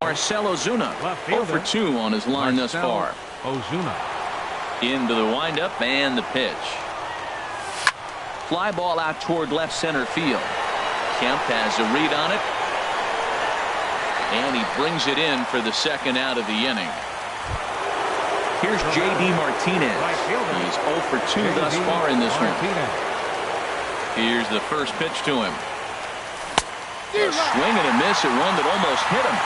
Marcell Ozuna, 0 for 2 on his line thus far. Ozuna. Into the windup and the pitch. Fly ball out toward left center field. Kemp has a read on it. And he brings it in for the second out of the inning. Here's J.D. Martinez. He's 0 for 2 thus far in this one. Here's the first pitch to him. A swing and a miss at one that almost hit him.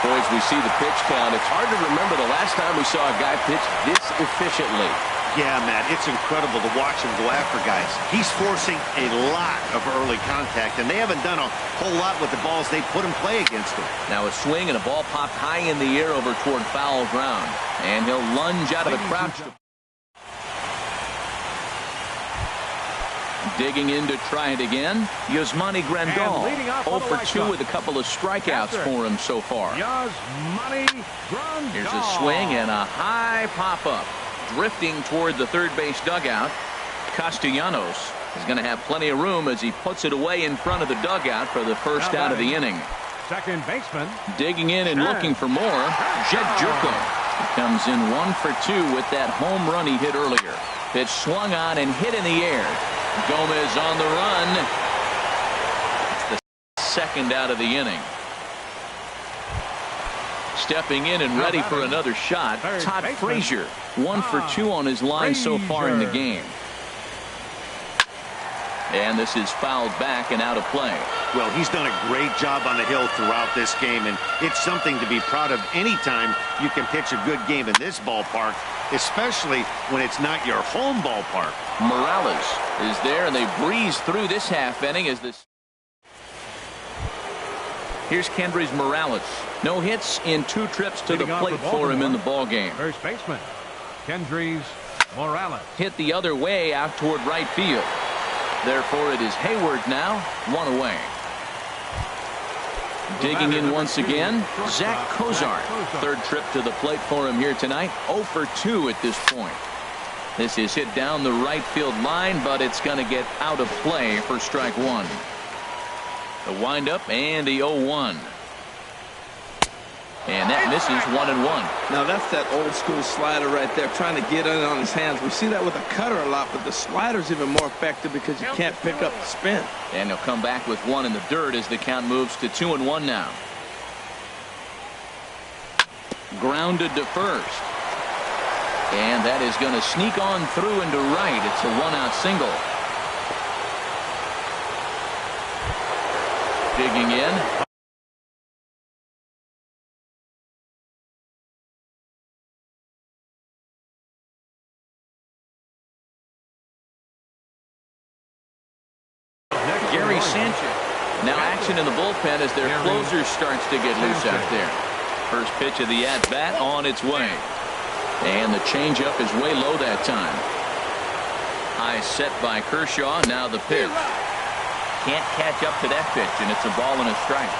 Boy, as we see the pitch count, it's hard to remember the last time we saw a guy pitch this efficiently. Yeah, Matt, it's incredible to watch him go after guys. He's forcing a lot of early contact, and they haven't done a whole lot with the balls they put in play against him. Now a swing and a ball popped high in the air over toward foul ground. And he'll lunge out of the crouch. Digging in to try it again. Yasmani Grandal, 0 for 2 with a couple of strikeouts for him so far. Here's a swing and a high pop-up. Drifting toward the third base dugout. Castellanos is going to have plenty of room as he puts it away in front of the dugout for the first out of the inning. Second baseman. Digging in and looking for more. Jed Jerko comes in 1 for 2 with that home run he hit earlier. Pitch swung on and hit in the air. Gomez on the run. It's the second out of the inning. Stepping in and ready for another shot, Todd Frazier, 1 for 2 on his line so far in the game. And this is fouled back and out of play. Well, he's done a great job on the hill throughout this game, and it's something to be proud of anytime you can pitch a good game in this ballpark, especially when it's not your home ballpark. Morales is there, and they breeze through this half inning as this. Here's Kendrys Morales. No hits in 2 trips to the plate for him in the ball game. First baseman, Kendrys Morales. Hit the other way out toward right field. Therefore, it is Hayward now, 1 away. Digging in once again, Zach Cozart. Third trip to the plate for him here tonight. 0 for 2 at this point. This is hit down the right field line, but it's going to get out of play for strike 1. The windup and the 0-1. And that misses 1-1. Now that's that old school slider right there, trying to get in on his hands. We see that with a cutter a lot, but the slider's even more effective because you can't pick up the spin. And he'll come back with 1 in the dirt as the count moves to 2-1 now. Grounded to first. And that is going to sneak on through into right. It's a 1-out single. Digging in. Gary Sanchez. Now action in the bullpen as their closer starts to get loose out there. First pitch of the at-bat on its way. And the changeup is way low that time. High set by Kershaw. Now the pitch. Can't catch up to that pitch, and it's a ball and a strike.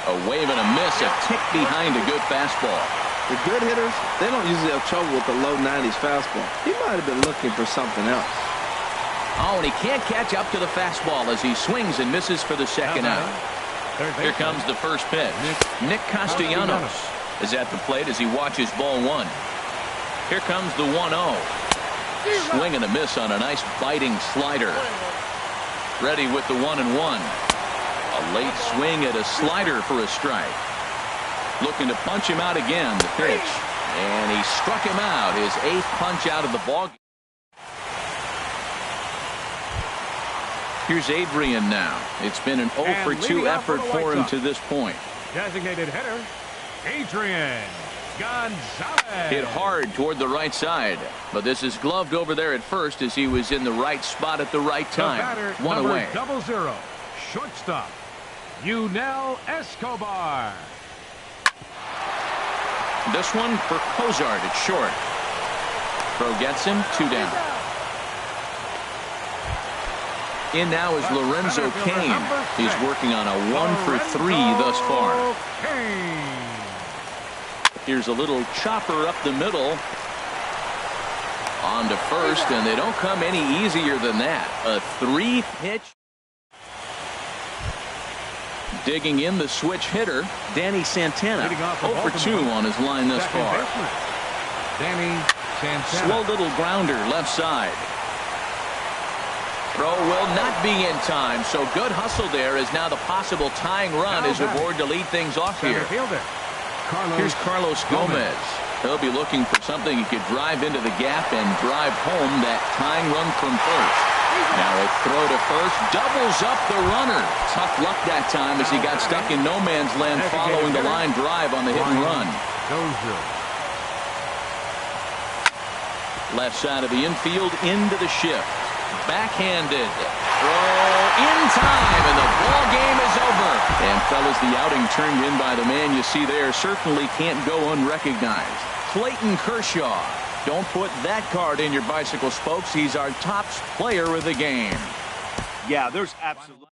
A wave and a miss, a tick behind a good fastball. The good hitters, they don't usually have trouble with the low 90s fastball. He might have been looking for something else. Oh, and he can't catch up to the fastball as he swings and misses for the second out. Here comes the first pitch. Nick Castellanos is at the plate as he watches ball 1. Here comes the 1-0. Swing and a miss on a nice biting slider. Ready with the 1-1. A late swing at a slider for a strike. Looking to punch him out again. The pitch. And he struck him out. His 8th punch out of the ball game. Here's Adrian now. It's been an 0 for 2 effort for him to this point. Designated hitter, Adrian Gonzalez. Hit hard toward the right side, but this is gloved over there at first as he was in the right spot at the right time. The batter, 1 away. 00, shortstop, Yunel Escobar. This one for Cozart at short. Throw gets him, 2 down. In now is Lorenzo Cain. He's working on a 1 for 3 thus far. Here's a little chopper up the middle. On to first, and they don't come any easier than that. A 3-pitch. Digging in the switch hitter, Danny Santana. 0 for 2 on his line thus far. Danny Santana. Slow little grounder left side. Throw will not be in time, so good hustle there as now the possible tying run is aboard to lead things off here. Here's Carlos Gomez. He'll be looking for something he could drive into the gap and drive home that tying run from first. Now a throw to first doubles up the runner. Tough luck that time as he got stuck in no man's land following the line drive on the hit and run. Left side of the infield into the shift. Backhanded. Throw in time, and the ball game is over. And fellas, the outing turned in by the man you see there certainly can't go unrecognized. Clayton Kershaw. Don't put that card in your bicycle spokes. He's our top player of the game. Yeah, there's absolutely.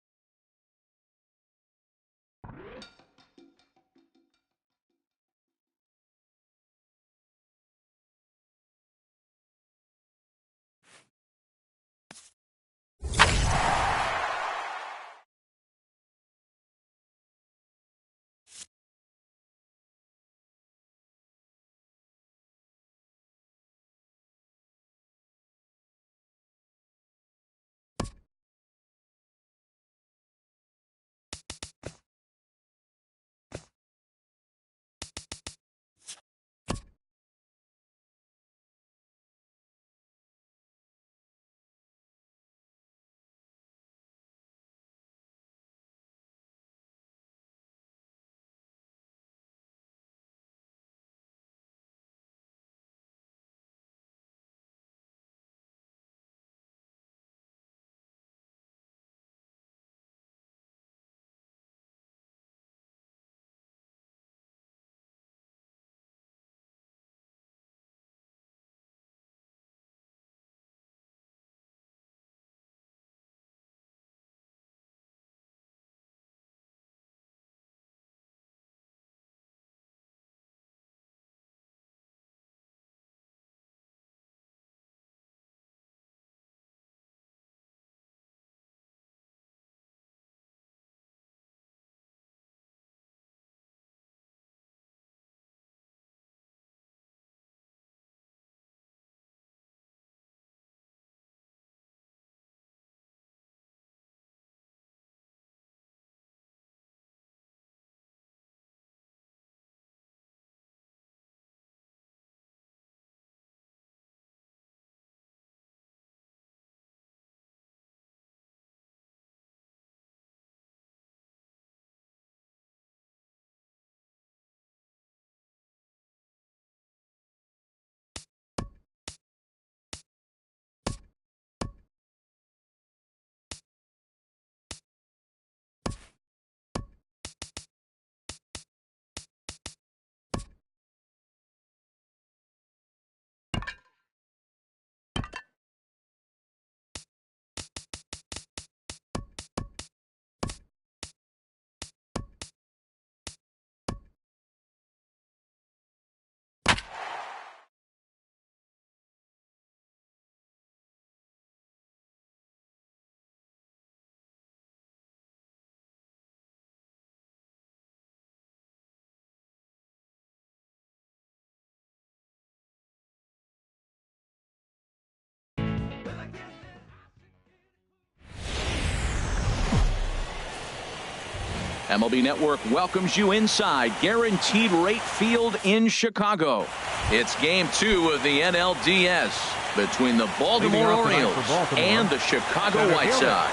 MLB Network welcomes you inside Guaranteed Rate Field in Chicago. It's Game 2 of the NLDS between the Baltimore Orioles and the Chicago White Sox.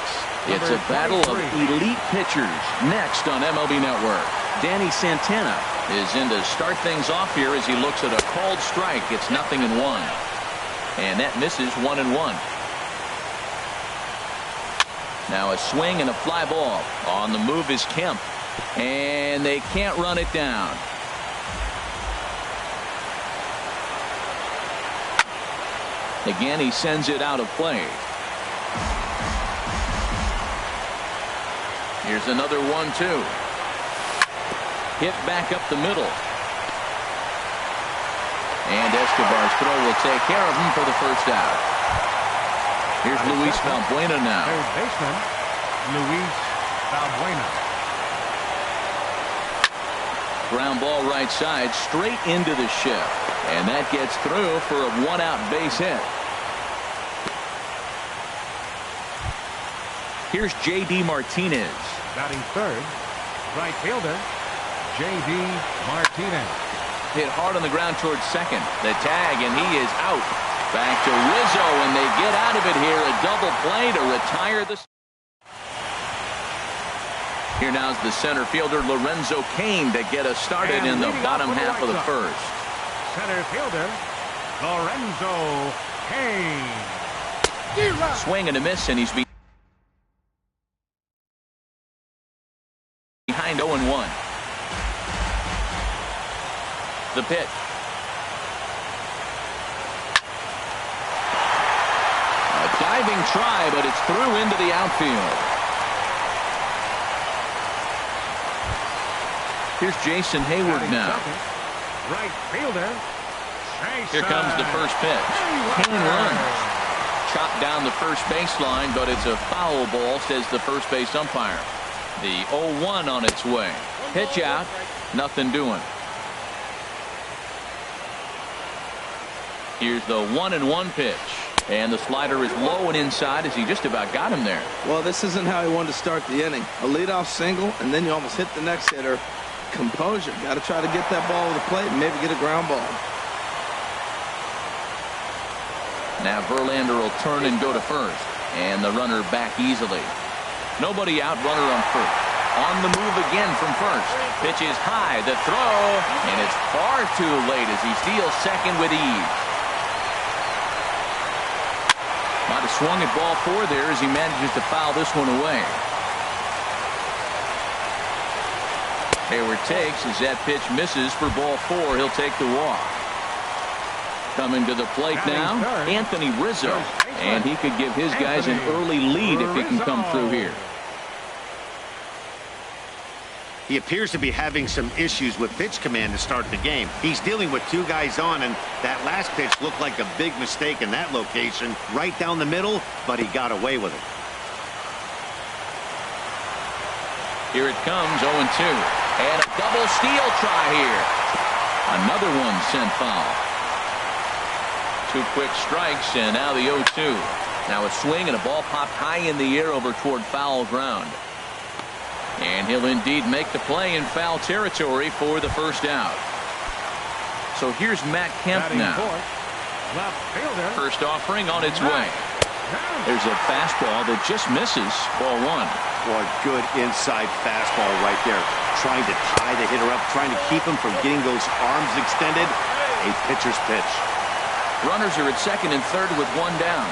It's a battle of elite pitchers next on MLB Network. Danny Santana is in to start things off here as he looks at a called strike. It's 0-1. And that misses 1-1. Now a swing and a fly ball. On the move is Kemp. And they can't run it down. Again, he sends it out of play. Here's another 1-2. Hit back up the middle. And Escobar's throw will take care of him for the first out. Here's Luis Valbuena now. Third baseman, Luis Valbuena. Ground ball right side, straight into the shift. And that gets through for a one-out base hit. Here's J.D. Martinez. Batting third, right fielder, J.D. Martinez. Hit hard on the ground towards second. The tag, and he is out. Back to Rizzo, and they get out of it here. A double play to retire the... Here now's the center fielder, Lorenzo Cain, to get us started in the bottom half of the first. Center fielder, Lorenzo Cain. Swing and a miss, and he's behind 0-1. The pitch. A diving try, but it's through into the outfield. Here's Jason Hayward now. Right fielder. Here comes the first pitch. Cain runs. Chopped down the first baseline, but it's a foul ball, says the first base umpire. The 0-1 on its way. Pitch out. Nothing doing. Here's the 1-1 pitch. And the slider is low and inside as he just about got him there. Well, this isn't how he wanted to start the inning. A leadoff single, and then you almost hit the next hitter. Composure. Got to try to get that ball to the plate and maybe get a ground ball. Now Verlander will turn and go to first. And the runner back easily. Nobody out, runner on first. On the move again from first. Pitch is high, the throw, and it's far too late as he steals second with ease. Might have swung at ball four there as he manages to foul this one away. Hayward takes as that pitch misses for ball four. He'll take the walk. Coming to the plate now, Anthony Rizzo. And he could give his guys an early lead if he can come through here. He appears to be having some issues with pitch command to start the game. He's dealing with two guys on, and that last pitch looked like a big mistake in that location. Right down the middle, but he got away with it. Here it comes, 0-2. And a double steal try here. Another one sent foul. Two quick strikes, and now the 0-2. Now a swing and a ball popped high in the air over toward foul ground. And he'll indeed make the play in foul territory for the first out. So here's Matt Kemp now. First offering on its way. There's a fastball that just misses ball one. Boy, good inside fastball right there. Trying to tie the hitter up, trying to keep him from getting those arms extended. A pitcher's pitch. Runners are at second and third with one down.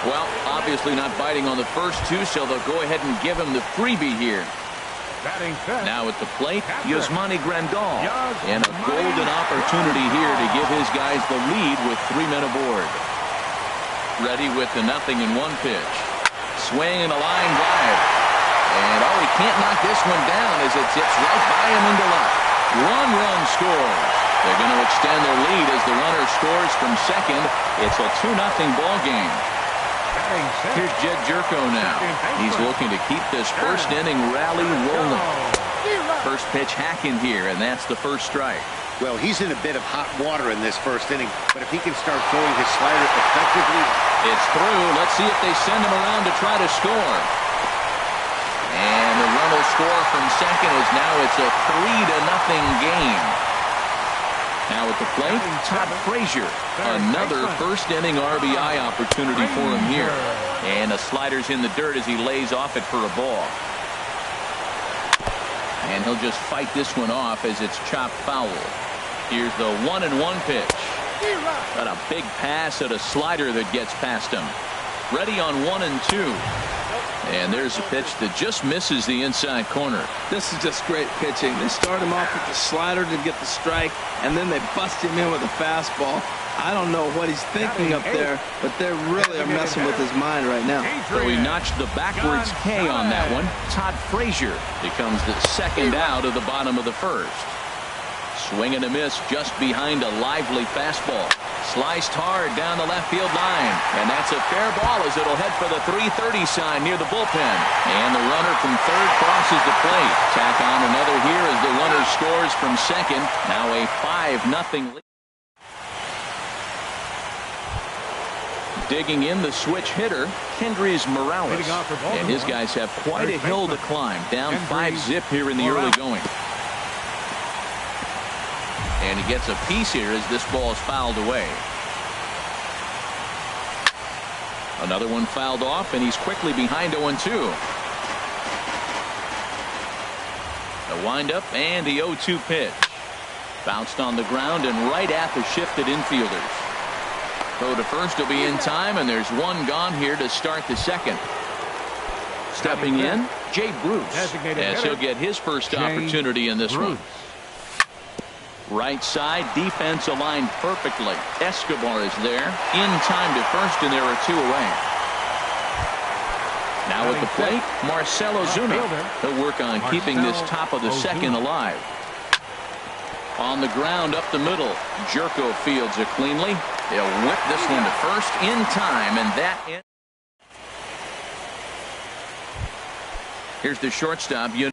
Well, obviously not biting on the first two, so they'll go ahead and give him the freebie here. Now at the plate, Yasmani Grandal. And a golden opportunity here to give his guys the lead with 3 men aboard. Ready with the 0-1 pitch. Swing and a line drive. And oh, he can't knock this one down as it tips right by him into left. One run scores. They're going to extend their lead as the runner scores from second. It's a 2-0 ball game. Here's Jed Jerko now. He's looking to keep this first inning rally rolling. First pitch hacking here, and that's the first strike. Well, he's in a bit of hot water in this first inning, but if he can start throwing his slider effectively. It's through. Let's see if they send him around to try to score. And the run will score from second as now it's a 3-0 game. Now at the plate, Todd Frazier. Another first inning RBI opportunity for him here. And the slider's in the dirt as he lays off it for a ball. And he'll just fight this one off as it's chopped foul. Here's the 1-1 pitch. Got a big pass at a slider that gets past him. Ready on 1-2. And there's a pitch that just misses the inside corner. This is just great pitching. They start him off with the slider to get the strike, and then they bust him in with a fastball. I don't know what he's thinking up there, but they really are messing with his mind right now. So he notched the backwards K on that one. Todd Frazier becomes the second out of the bottom of the first. Swing and a miss just behind a lively fastball. Sliced hard down the left field line. And that's a fair ball as it'll head for the 3:30 sign near the bullpen. And the runner from third crosses the plate. Tack on another here as the runner scores from second. Now a 5-0 lead. Digging in the switch hitter, Kendrys Morales. And his guys have quite a hill to climb. Down 5-zip here in the early going. And he gets a piece here as this ball is fouled away. Another one fouled off, and he's quickly behind 0-2. The windup and the 0-2 pitch. Bounced on the ground and right at the shifted infielders. Throw to first will be in time, and there's one gone here to start the second. Stepping in, Jay Bruce, as he'll get his first opportunity in this one. Right side, defense aligned perfectly. Escobar is there, in time to first, and there are two away. Now at the plate, Marcell Ozuna. He'll work on keeping this top of the second alive. On the ground up the middle, Jerko fields it cleanly. They'll whip this one to first in time, and that ends. Here's the shortstop. And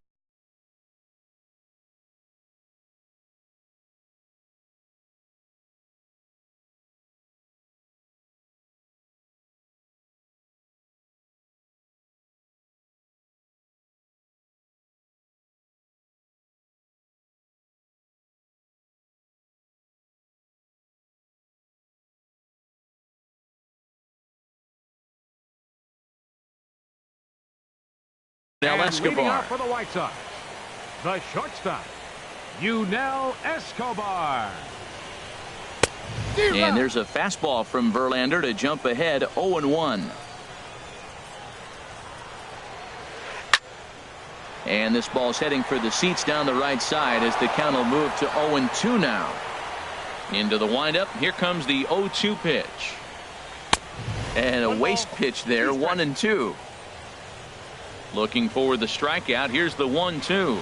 Escobar. leading off for the White Sox, the shortstop, Yunel Escobar. And there's a fastball from Verlander to jump ahead 0-1. And this ball's heading for the seats down the right side as the count will move to 0-2 now. Into the windup. Here comes the 0-2 pitch. And a waste pitch there, 1-2. Looking for the strikeout. Here's the 1-2.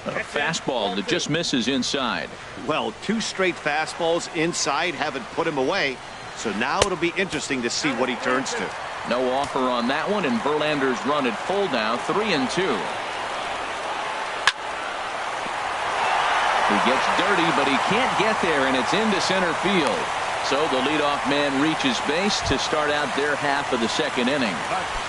A fastball that just misses inside. Well, two straight fastballs inside haven't put him away. So now it'll be interesting to see what he turns to. No offer on that one, and Verlander's run at full now, 3-2. He gets dirty, but he can't get there, and it's into center field. So the leadoff man reaches base to start out their half of the second inning.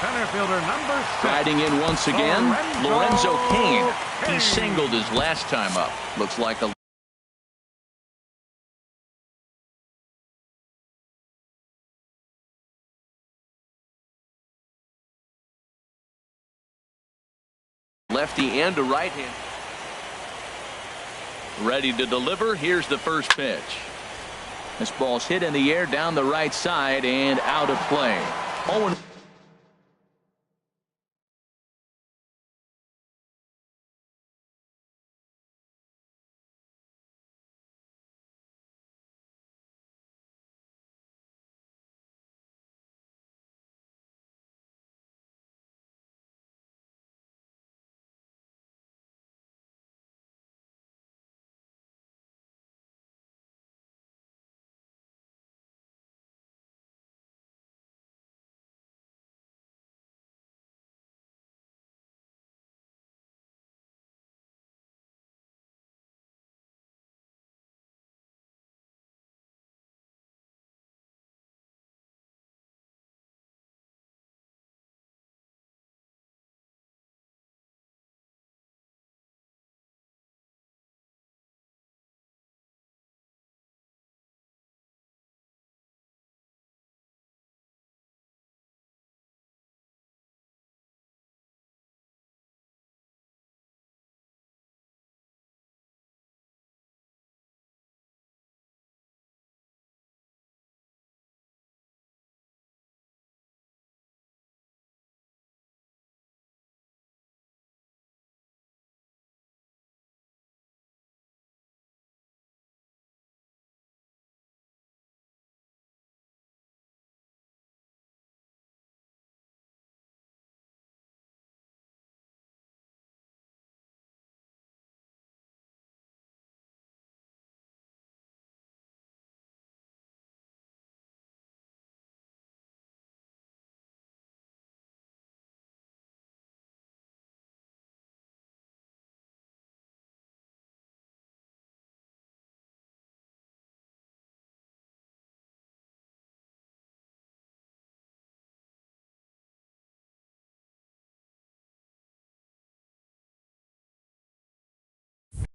Center fielder number 6. Riding in once again, Lorenzo Cain. He singled his last time up. Looks like a lefty and a right hand. Ready to deliver. Here's the first pitch. This ball's hit in the air down the right side and out of play. 0-1.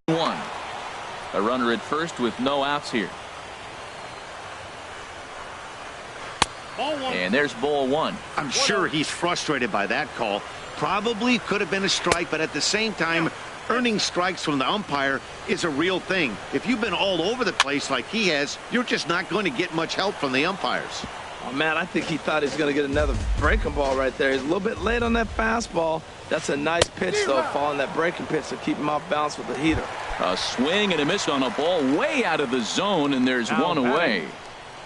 1. A runner at first with no outs here. And there's ball 1. I'm sure he's frustrated by that call. Probably could have been a strike, but at the same time, earning strikes from the umpire is a real thing. If you've been all over the place like he has, you're just not going to get much help from the umpires. Oh, man, I think he thought he was going to get another breaking ball right there. He's a little bit late on that fastball. That's a nice pitch, though, following that breaking pitch to keep him off balance with the heater. A swing and a miss on a ball way out of the zone, and there's one away.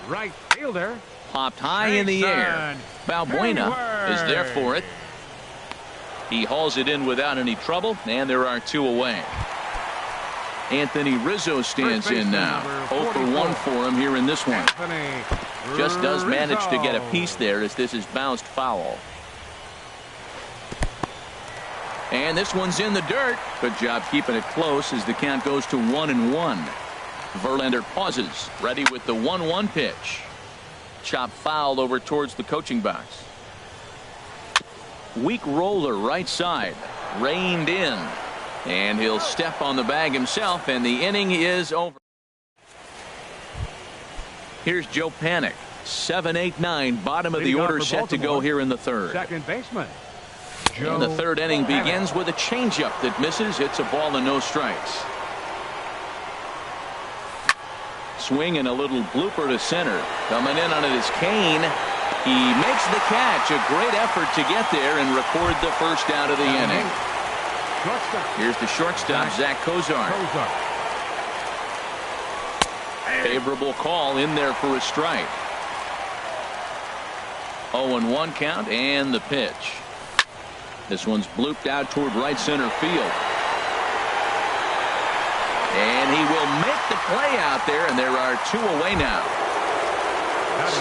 Right fielder. Popped high in the air. Balbuena is there for it. He hauls it in without any trouble, and there are 2 away. Anthony Rizzo stands in now. 0 for 1 for him here in this one. Just does manage to get a piece there as this is bounced foul. And this one's in the dirt. Good job keeping it close as the count goes to 1-1. Verlander pauses, ready with the 1-1 pitch. Chop fouled over towards the coaching box. Weak roller right side. Reined in. And he'll step on the bag himself, and the inning is over. Here's Joe Panik. 7, 8, 9. Bottom of the order set to go here in the third. Second baseman. And the third inning begins with a changeup that misses. It's a ball and no strikes. Swing and a little blooper to center. Coming in on it is Kane. He makes the catch. A great effort to get there and record the first out of the inning. Here's the shortstop, Zach Kozar. Favorable call in there for a strike. 0-1 count and the pitch. This one's blooped out toward right center field. And he will make the play out there, and there are 2 away now.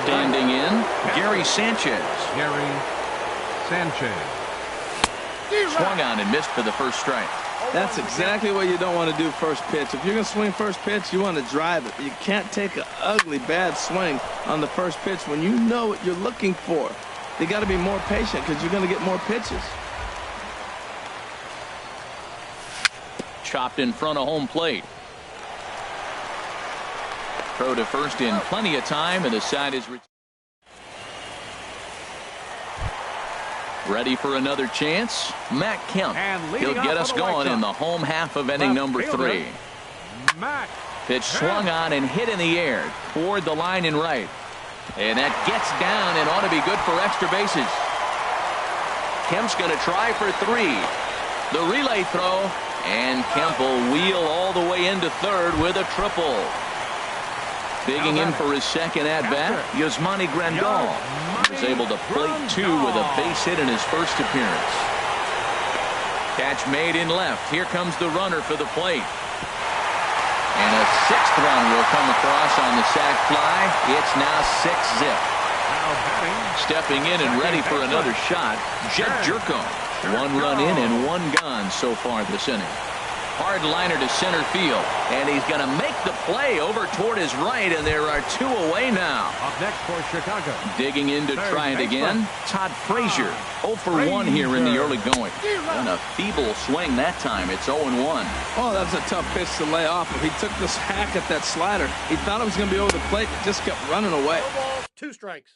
Standing in, Gary Sanchez. Swung on and missed for the first strike. That's exactly what you don't want to do first pitch. If you're going to swing first pitch, you want to drive it. You can't take an ugly, bad swing on the first pitch when you know what you're looking for. You got to be more patient because you're going to get more pitches. Chopped in front of home plate. Throw to first in plenty of time, and the side is ready for another chance. Matt Kemp. He'll get us going in the home half of inning number 3. Pitch swung on and hit in the air toward the line and right. And that gets down and ought to be good for extra bases. Kemp's going to try for 3. The relay throw, and Kemp will wheel all the way into third with a triple. Digging in for his second at-bat, Yasmani Grandal. He was able to plate 2 with a base hit in his first appearance. Catch made in left. Here comes the runner for the plate. And a 6th run will come across on the sac fly. It's now 6-zip. Stepping in and ready for another shot, Jed Jerko. 1 run in and 1 gone so far this inning. Hard liner to center field, and he's going to make the play over toward his right, and there are 2 away now. Up next for Chicago. Digging in to try it again, Todd Frazier. 0 for 1 here in the early going. And a feeble swing that time. It's 0-1. Oh, that's a tough pitch to lay off. If he took this hack at that slider, he thought it was going to be over the plate, but just kept running away. 2 strikes.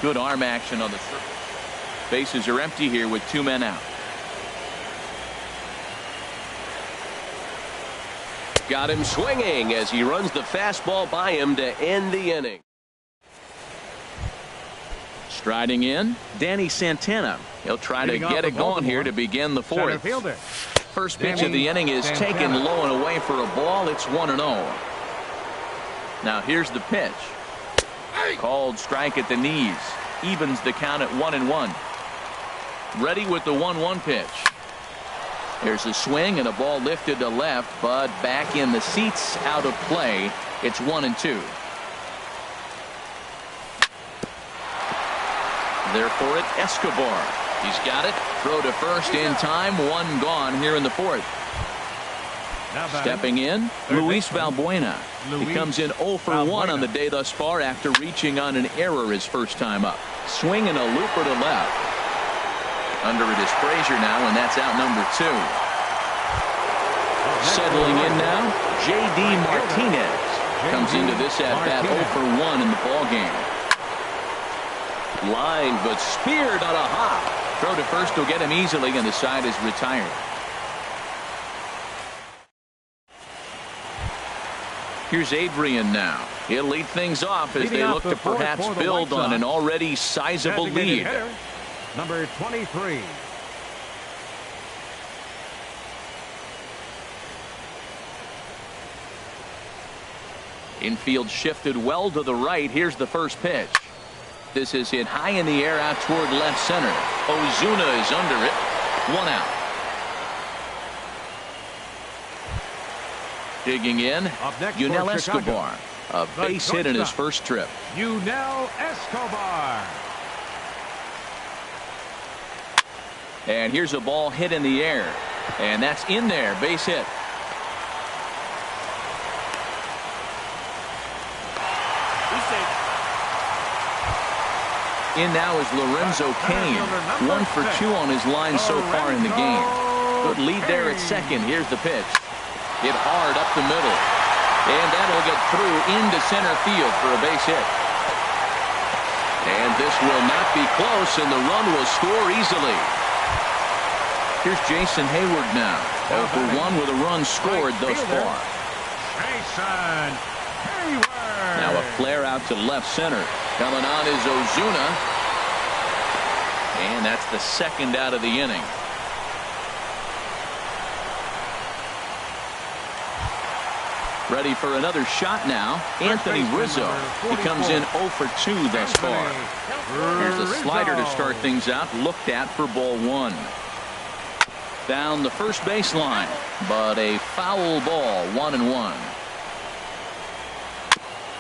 Good arm action on the surface. Bases are empty here with 2 men out. Got him swinging as he runs the fastball by him to end the inning. Striding in, Danny Santana. He'll try to get it going here to begin the 4th. First pitch of the inning is taken low and away for a ball. It's 1-0. Now here's the pitch. Called strike at the knees. Evens the count at 1-1. Ready with the 1-1 pitch. There's a swing and a ball lifted to left, but back in the seats, out of play. It's 1-2. There for it, Escobar. He's got it. Throw to first in time. 1 gone here in the 4th. Stepping in, Luis Valbuena. He comes in 0 for 1 on the day thus far after reaching on an error his first time up. Swing and a looper to left. Under it is Frazier now, and that's out number 2. Settling in now, J.D. Martinez comes into this at-bat 0 for 1 in the ballgame. Line, but speared on a hop. Throw to first will get him easily, and the side is retired. Here's Adrian now. He'll lead things off as they look to perhaps build on an already sizable lead. Number 23. Infield shifted well to the right. Here's the first pitch. This is hit high in the air out toward left center. Ozuna is under it. 1 out. Digging in, Yunel Escobar. A base hit in his first trip. Yunel Escobar. And here's a ball hit in the air. And that's in there. Base hit. In now is Lorenzo Cain. 1 for 2 on his line so far in the game. Good lead there at second. Here's the pitch. Hit hard up the middle. And that'll get through into center field for a base hit. And this will not be close, and the run will score easily. Here's Jason Hayward now. 0 for 1 with a run scored thus far. Jason Hayward. Now a flare out to left center. Coming on is Ozuna. And that's the second out of the inning. Ready for another shot now. Anthony Rizzo. He comes in 0 for 2 thus far. Here's the slider to start things out. Looked at for ball 1. Down the first baseline, but a foul ball. 1-1.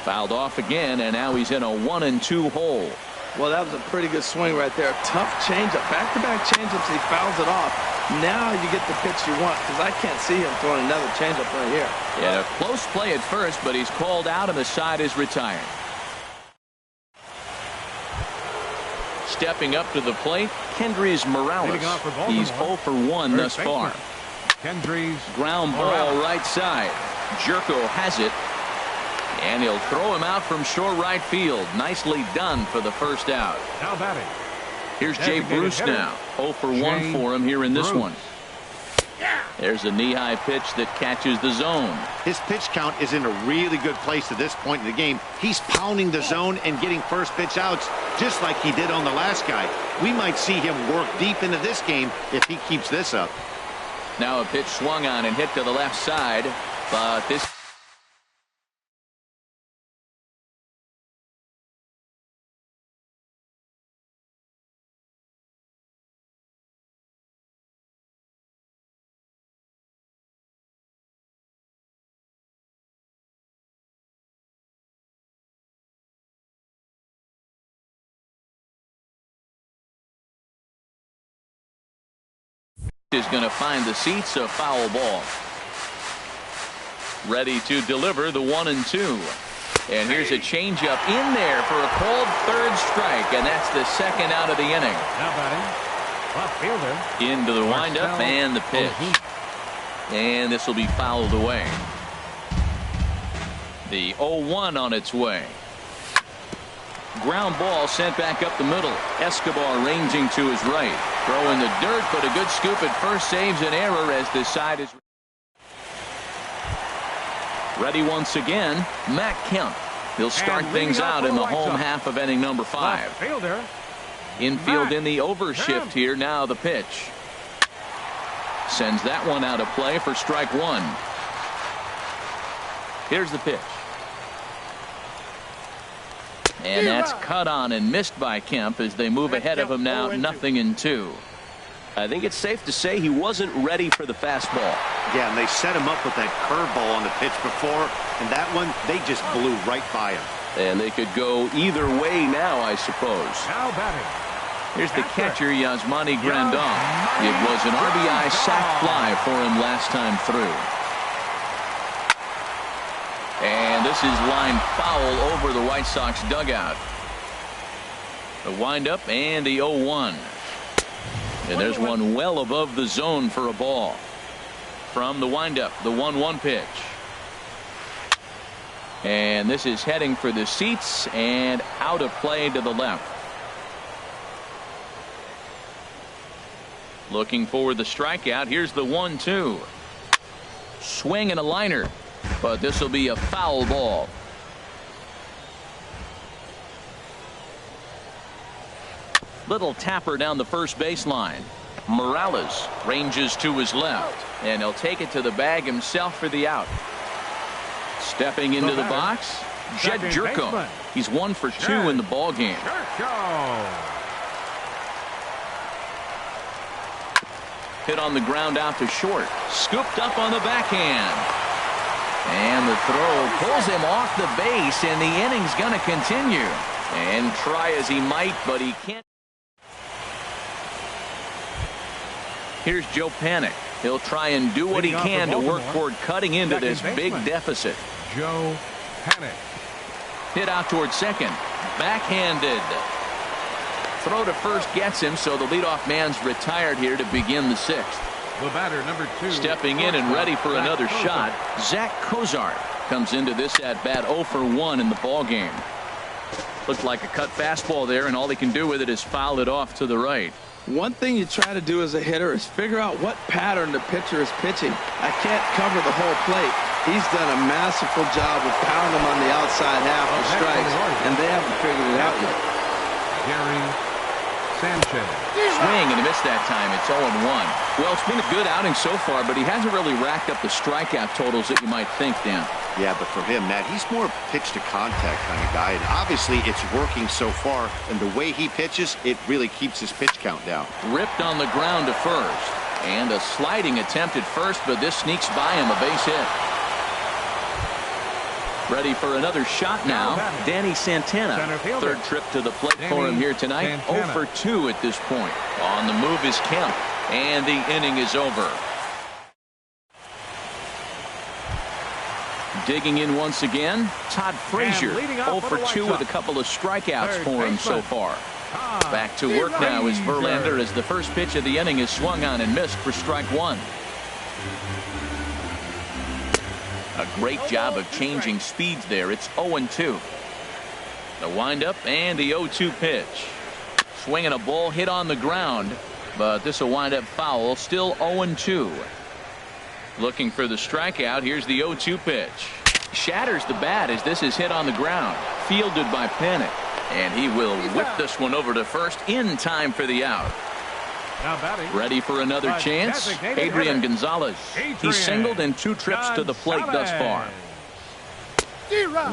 Fouled off again, and now he's in a 1-2 hole. Well, that was a pretty good swing right there. Tough changeup. Back-to-back changeups. He fouls it off. Now you get the pitch you want, because I can't see him throwing another changeup right here. Yeah, a close play at first, but he's called out, and the side is retired. Stepping up to the plate, Kendrys Morales. He's 0 for 1 thus far. Kendrys ground ball right side. Jerko has it. And he'll throw him out from short right field. Nicely done for the first out. Now batting. Here's Jay Bruce now. 0 for 1 for him here in this one. There's a knee-high pitch that catches the zone. His pitch count is in a really good place at this point in the game. He's pounding the zone and getting first pitch outs just like he did on the last guy. We might see him work deep into this game if he keeps this up. Now a pitch swung on and hit to the left side, but this is going to find the seats. A foul ball. Ready to deliver the 1-2. And here's a changeup in there for a called third strike, and that's the second out of the inning. Now batting, left fielder. Into the windup and the pitch. And this will be fouled away. The 0-1 on its way. Ground ball sent back up the middle. Escobar ranging to his right. Throw in the dirt, but a good scoop at first saves an error as this side is ready once again. Matt Kemp. He'll start things out in the home half of inning number 5. Infield in the overshift here. Now the pitch. Sends that one out of play for strike 1. Here's the pitch. And that's cut on and missed by Kemp as they move ahead of him now 0-2. I think it's safe to say he wasn't ready for the fastball. Yeah, and they set him up with that curveball on the pitch before, and that one, they just blew right by him. And they could go either way now, I suppose. Now batting. Here's the catcher, Yasmani Grandal. It was an RBI sac fly for him last time through. And this is line foul over the White Sox dugout. The windup and the 0-1. And there's one well above the zone for a ball. From the windup, the 1-1 pitch. And this is heading for the seats and out of play to the left. Looking for the strikeout. Here's the 1-2. Swing and a liner. But this will be a foul ball. Little tapper down the first baseline. Morales ranges to his left, and he'll take it to the bag himself for the out. Stepping into the box, Jed Jerko. He's 1 for 2 in the ball game. Hit on the ground out to short. Scooped up on the backhand. And the throw pulls him off the base, and the inning's going to continue. And try as he might, but he can't. Here's Joe Panik. He'll try and do what he can to work toward cutting into this big deficit. Joe Panik. Hit out toward second. Backhanded. Throw to first gets him, so the leadoff man's retired here to begin the 6th. The batter, number 2. Stepping in and ready for another shot, Zach Cozart comes into this at-bat 0 for 1 in the ball game. Looked like a cut fastball there, and all he can do with it is foul it off to the right. One thing you try to do as a hitter is figure out what pattern the pitcher is pitching. I can't cover the whole plate. He's done a masterful job of pounding them on the outside half for strikes, and they haven't figured it out yet. Gary Sanchez. Swing, and he missed that time. It's 0-1. Well, it's been a good outing so far, but he hasn't really racked up the strikeout totals that you might think, Dan. Yeah, but for him, Matt, he's more pitch-to-contact kind of guy, and obviously it's working so far, and the way he pitches, it really keeps his pitch count down. Ripped on the ground to first, and a sliding attempt at first, but this sneaks by him, a base hit. Ready for another shot now, Danny Santana. Third trip to the plate for him here tonight. 0 for 2 at this point. On the move is Kemp, and the inning is over. Digging in once again, Todd Frazier. 0 for 2 with a couple of strikeouts for him so far. Back to work now is Verlander as the first pitch of the inning is swung on and missed for strike 1. A great job of changing speeds there. It's 0-2. The windup and the 0-2 pitch. Swinging a ball hit on the ground, but this will wind up foul. Still 0-2. Looking for the strikeout. Here's the 0-2 pitch. Shatters the bat as this is hit on the ground. Fielded by Panik. And he will whip this one over to first in time for the out. Ready for another chance. Adrian Gonzalez. He's singled in 2 trips to the plate thus far.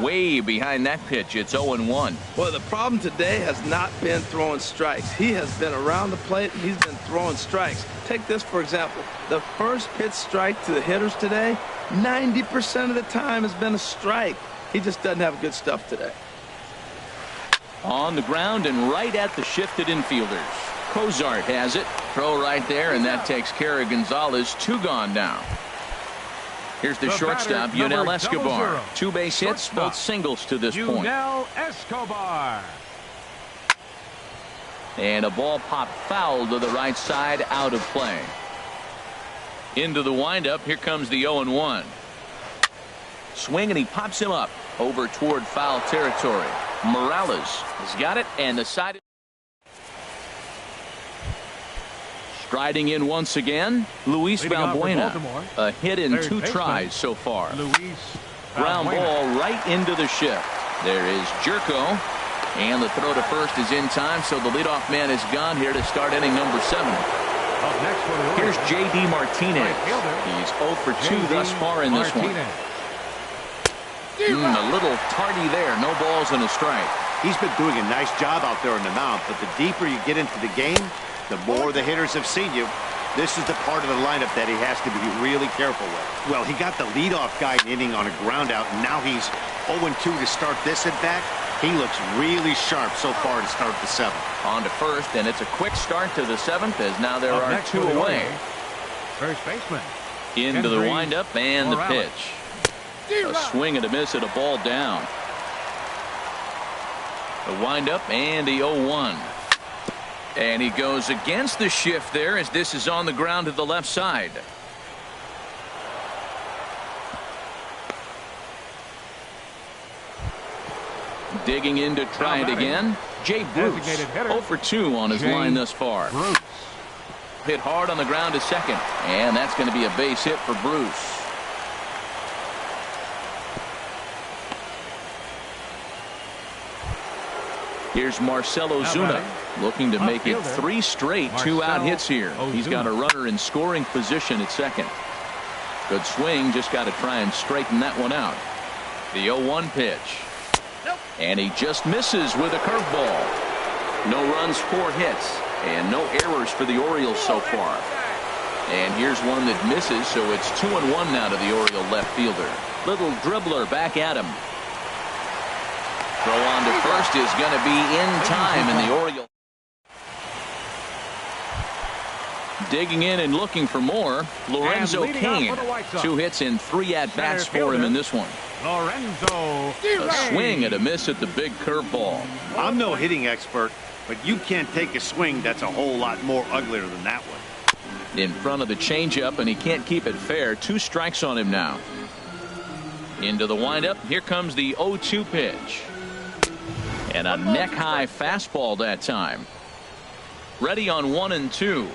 Way behind that pitch. It's 0-1. Well, the problem today has not been throwing strikes. He has been around the plate, and he's been throwing strikes. Take this, for example. The first pitch strike to the hitters today, 90% of the time has been a strike. He just doesn't have good stuff today. On the ground and right at the shifted infielders. Cozart has it. Throw right there, and that takes care of Gonzalez. 2 gone now. Here's the shortstop, Yunel Escobar. 2 base hits, both singles to this point. Yunel Escobar. And a ball popped foul to the right side, out of play. Into the windup. Here comes the 0-1. Swing, and he pops him up over toward foul territory. Morales has got it, and the side. Striding in once again, Luis Valbuena. A hit in 2 tries so far. Ground ball right into the shift. There is Jerko. And the throw to first is in time, so the leadoff man is gone here to start inning number 7. Here's J.D. Martinez. He's 0 for 2 thus far in this one. A little tardy there. No balls and a strike. He's been doing a nice job out there in the mound, but the deeper you get into the game, the more the hitters have seen you. This is the part of the lineup that he has to be really careful with. Well, he got the leadoff guy inning on a ground out, and now he's 0-2 to start this at bat. He looks really sharp so far to start the 7th. On to first, and it's a quick start to the 7th as now there are 2 away. First baseman. Into the windup and the pitch. A swing and a miss at a ball down. The windup and the 0-1. And he goes against the shift there as this is on the ground to the left side. Digging in to try it again. Jay Bruce, 0 for 2 on his line thus far. Hit hard on the ground to second, and that's going to be a base hit for Bruce. Here's Marcell Ozuna looking to make it 3 straight 2-out hits here. He's got a runner in scoring position at second. Good swing, just got to try and straighten that one out. The 0-1 pitch. And he just misses with a curveball. No runs, 4 hits, and no errors for the Orioles so far. And here's one that misses, so it's 2-1 now to the Oriole left fielder. Little dribbler back at him. Throw on to first is going to be in time, and the Orioles digging in and looking for more. Lorenzo Cain, 2 hits and 3 at-bats for him in this one. Lorenzo. A swing and a miss at the big curveball. I'm no hitting expert, but you can't take a swing that's a whole lot more uglier than that one. In front of the changeup, and he can't keep it fair. 2 strikes on him now. Into the windup. Here comes the 0-2 pitch. And a neck-high fastball that time. Ready on 1 and 2.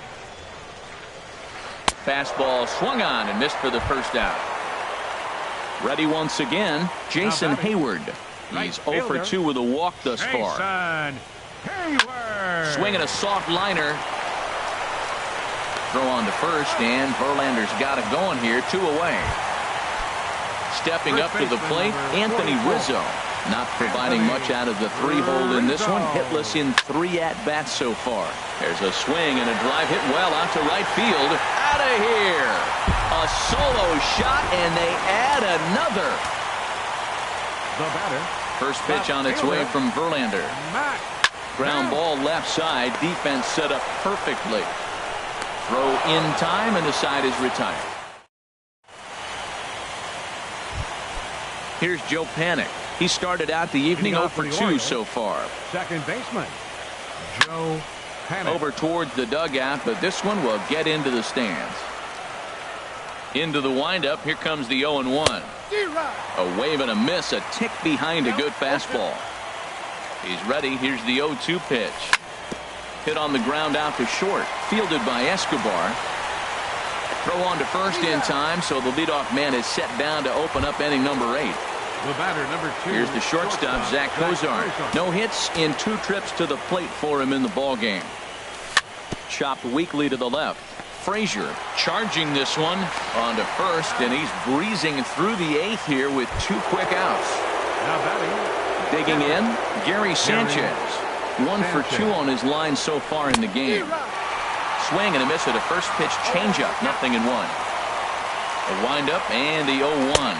Fastball swung on and missed for the first out. Ready once again, Jason Hayward. He's 0 for 2 with a walk thus far. Swinging a soft liner. Throw on to first, and Verlander's got it going here. 2 away. Stepping up to the plate, Anthony Rizzo. Not providing much out of the 3-hole in this one. Hitless in 3 at-bats so far. There's a swing and a drive hit well out to right field. Out of here. A solo shot, and they add another. The batter. First pitch on its way from Verlander. Ground ball left side. Defense set up perfectly. Throw in time, and the side is retired. Here's Joe Panik. He started out the evening 0 for 2 so far. Second baseman, Joe Panik. Over towards the dugout, but this one will get into the stands. Into the windup. Here comes the 0-1. A wave and a miss, a tick behind a good fastball. He's ready. Here's the 0-2 pitch. Hit on the ground out to short. Fielded by Escobar. Throw on to first in time, so the leadoff man is set down to open up inning number 8. The batter, number 2. Here's the shortstop, Zach Cozart. No hits in 2 trips to the plate for him in the ballgame. Chopped weakly to the left. Frazier charging this one on to first, and he's breezing through the 8th here with 2 quick outs. Now batting. Digging in, Gary Sanchez. 1 for 2 on his line so far in the game. Swing and a miss at a first pitch changeup. 0-1. A windup and the 0-1.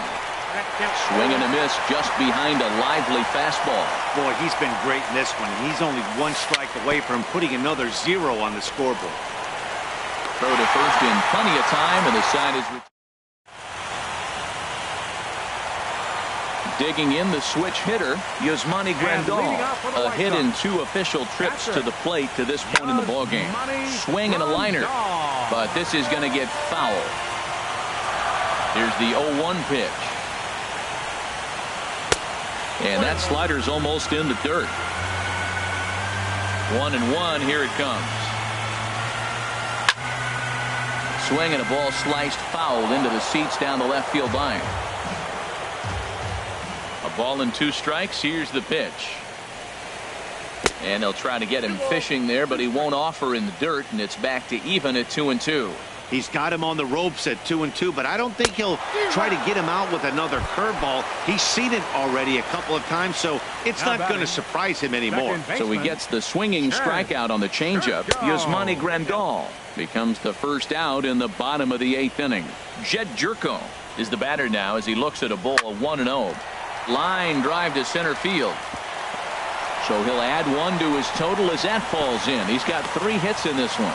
Swing and a miss just behind a lively fastball. Boy, he's been great in this one. He's only 1 strike away from putting another 0 on the scoreboard. Throw to first in plenty of time, and the side is digging in the switch hitter, Yasmani Grandal. A hit in 2 official trips to the plate to this point in the ballgame. Swing and a liner, but this is going to get foul. Here's the 0-1 pitch. And that slider's almost in the dirt. 1-1. Here it comes. Swing and a ball sliced foul into the seats down the left field line. A ball and 2 strikes. Here's the pitch. And they'll try to get him fishing there, but he won't offer in the dirt, and it's back to even at 2-2. He's got him on the ropes at 2-2, but I don't think he'll try to get him out with another curveball. He's seen it already a couple of times, so it's not going to surprise him anymore. So he gets the swinging strikeout on the changeup. Yasmani Grandal becomes the first out in the bottom of the 8th inning. Jed Jerko is the batter now as he looks at a ball 1-0. Line drive to center field. So he'll add 1 to his total as that falls in. He's got 3 hits in this one.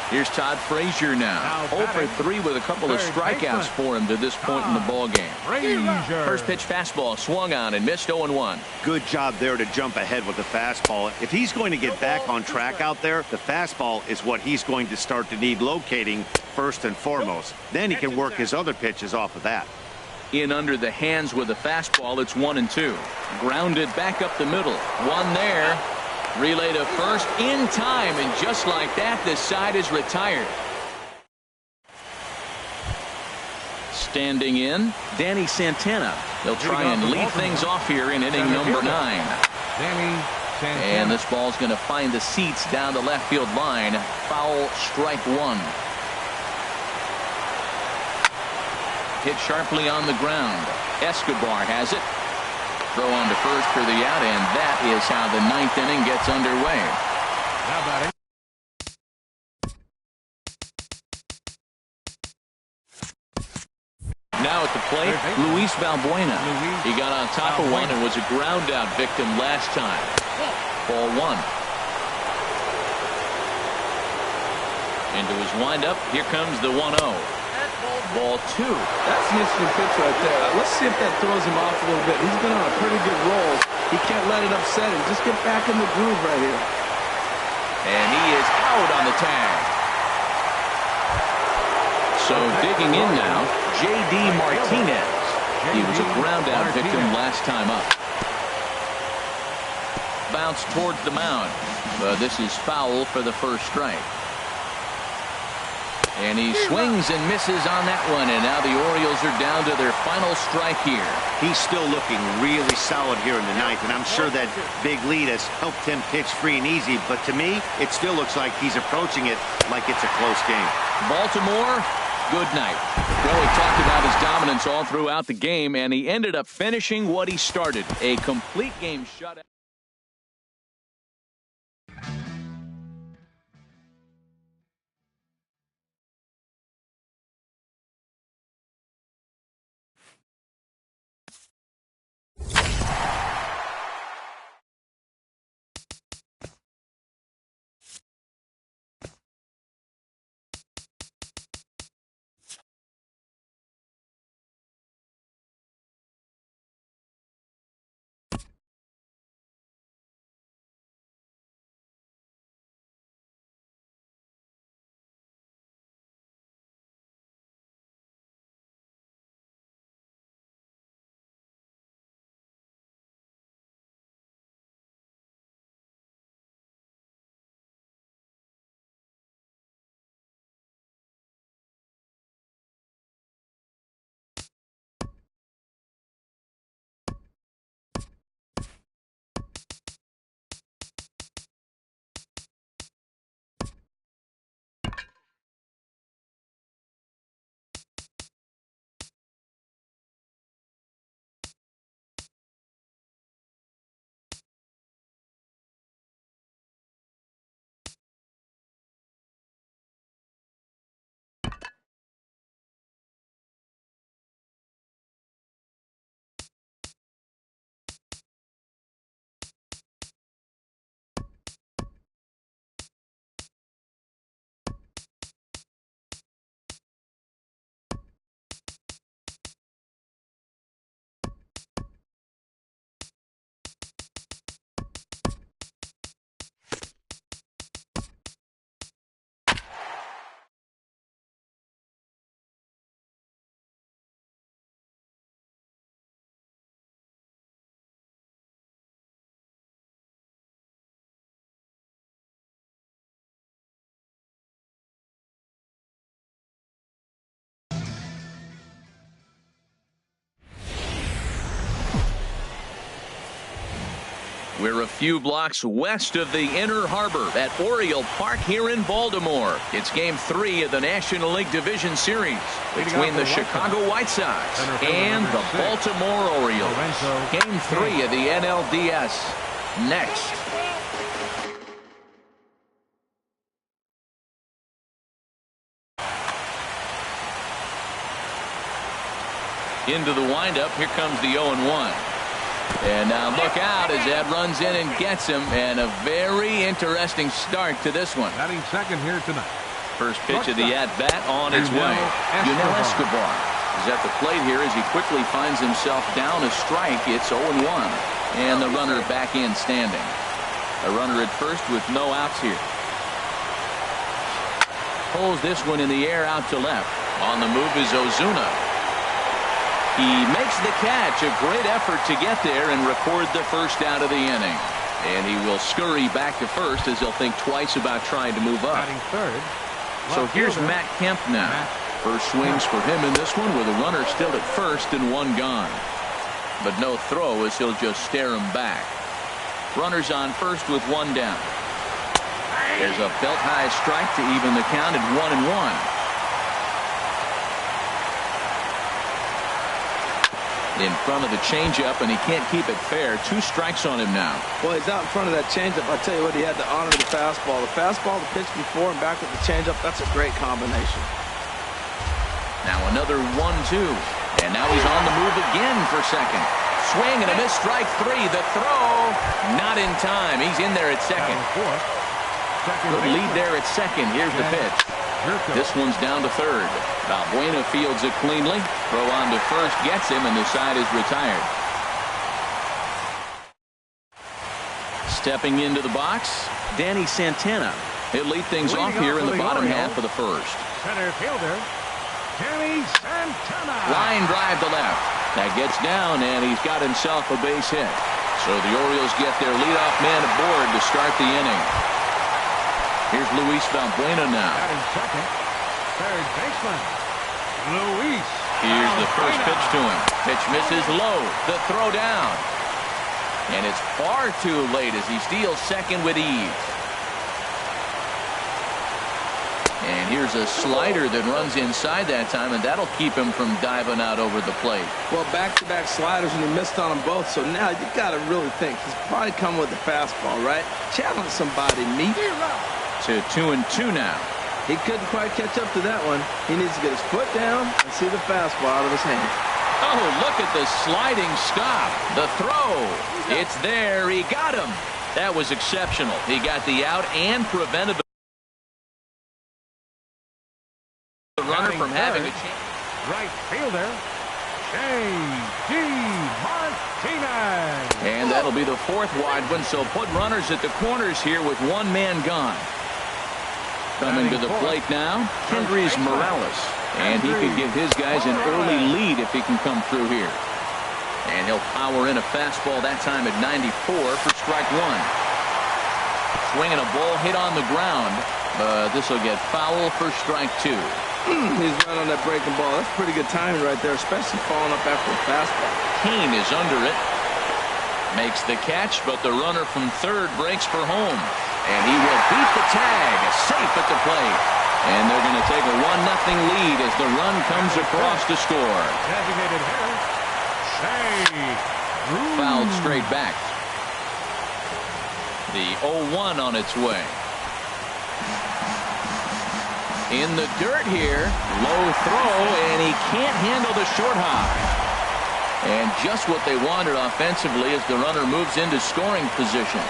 Here's Todd Frazier now. 0 for 3 with a couple of strikeouts for him to this point in the ball game. First pitch fastball swung on and missed. 0-1. Good job there to jump ahead with the fastball. If he's going to get back on track out there, the fastball is what he's going to start to need locating first and foremost. Then he can work his other pitches off of that. In under the hands with a fastball. It's 1-2. Grounded back up the middle. 1 there. Relay to first in time, and just like that, the side is retired. Standing in, Danny Santana. They'll try and lead things off here in inning number 9. And this ball's going to find the seats down the left field line. Foul, strike 1. Hit sharply on the ground. Escobar has it. Throw on to first for the out, and that is how the 9th inning gets underway. How about it? Now at the plate, Luis Valbuena. He got on top of one and was a ground out victim last time. Ball 1. Into his windup. Here comes the 1-0. Ball 2. That's an interesting pitch right there. Let's see if that throws him off a little bit. He's been on a pretty good roll. He can't let it upset him. Just get back in the groove right here. And he is out on the tag. So digging in now, J.D. Martinez. He was a ground out victim last time up. Bounce towards the mound. But this is foul for the first strike. And he swings and misses on that one, and now the Orioles are down to their final strike here. He's still looking really solid here in the 9th, and I'm sure that big lead has helped him pitch free and easy, but to me, it still looks like he's approaching it like it's a close game. Baltimore, good night. Well, we talked about his dominance all throughout the game, and he ended up finishing what he started, a complete game shutout. We're a few blocks west of the Inner Harbor at Oriole Park here in Baltimore. It's Game 3 of the National League Division Series between the Chicago White Sox and the Baltimore Orioles. Game 3 of the NLDS next. Into the windup. Here comes the 0-1. And now look out as that runs in and gets him. And a very interesting start to this one. Batting second here tonight. First pitch of the at-bat on its way. Yunel Escobar is at the plate here as he quickly finds himself down a strike. It's 0-1. And the runner back in standing. A runner at first with no outs here. Pulls this one in the air out to left. On the move is Ozuna. He makes the catch. A great effort to get there and record the first out of the inning. And he will scurry back to first as he'll think twice about trying to move up. Third. So here's Matt Kemp now. First swings for him in this one with a runner still at first and one gone. But no throw as he'll just stare him back. Runners on first with one down. There's a belt-high strike to even the count at 1-1. In front of the changeup, and he can't keep it fair. 2 strikes on him now. Well, he's out in front of that changeup. I tell you what, he had to honor the fastball. The fastball, the pitch before, and back with the changeup. That's a great combination. Now another 1-2, and now he's on the move again for second. Swing and a miss, strike 3. The throw, not in time. He's in there at second. Good lead there at second. Here's the pitch. This one's down to third. Valbuena fields it cleanly. Throw on to first gets him, and the side is retired. Stepping into the box, Danny Santana. He'll lead things off here in the bottom half of the first. Center fielder, Danny Santana. Line drive to left. That gets down, and he's got himself a base hit. So the Orioles get their leadoff man aboard to start the inning. Here's Luis Valbuena now. Batting second, third baseman, Luis. Here's the first pitch to him. Pitch misses low. The throw down. And it's far too late as he steals second with ease. And here's a slider that runs inside that time, and that'll keep him from diving out over the plate. Well, back-to-back sliders, and he missed on them both. So now you got to really think. He's probably coming with the fastball, right? Challenge somebody, meet. To 2-2 now. He couldn't quite catch up to that one. He needs to get his foot down and see the fastball out of his hand. Oh, look at the sliding stop. The throw. It's there. He got him. That was exceptional. He got the out and prevented the runner from having a chance. Right fielder, J.D. Martinez. And that'll be the 4th wide one, so put runners at the corners here with one man gone. Coming to the plate now, Kendrys Morales. And he could give his guys an early lead if he can come through here. And he'll power in a fastball that time at 94 for strike 1. Swinging a ball hit on the ground, but this will get foul for strike 2. He's right on that breaking ball. That's pretty good timing right there, especially following up after a fastball. Kane is under it. Makes the catch, but the runner from third breaks for home. And he will beat the tag, safe at the plate. And they're going to take a 1-0 lead as the run comes across to score. Designated hitter, Shea. Fouled straight back. The 0-1 on its way. In the dirt here, low throw, and he can't handle the short hop. And just what they wanted offensively as the runner moves into scoring position.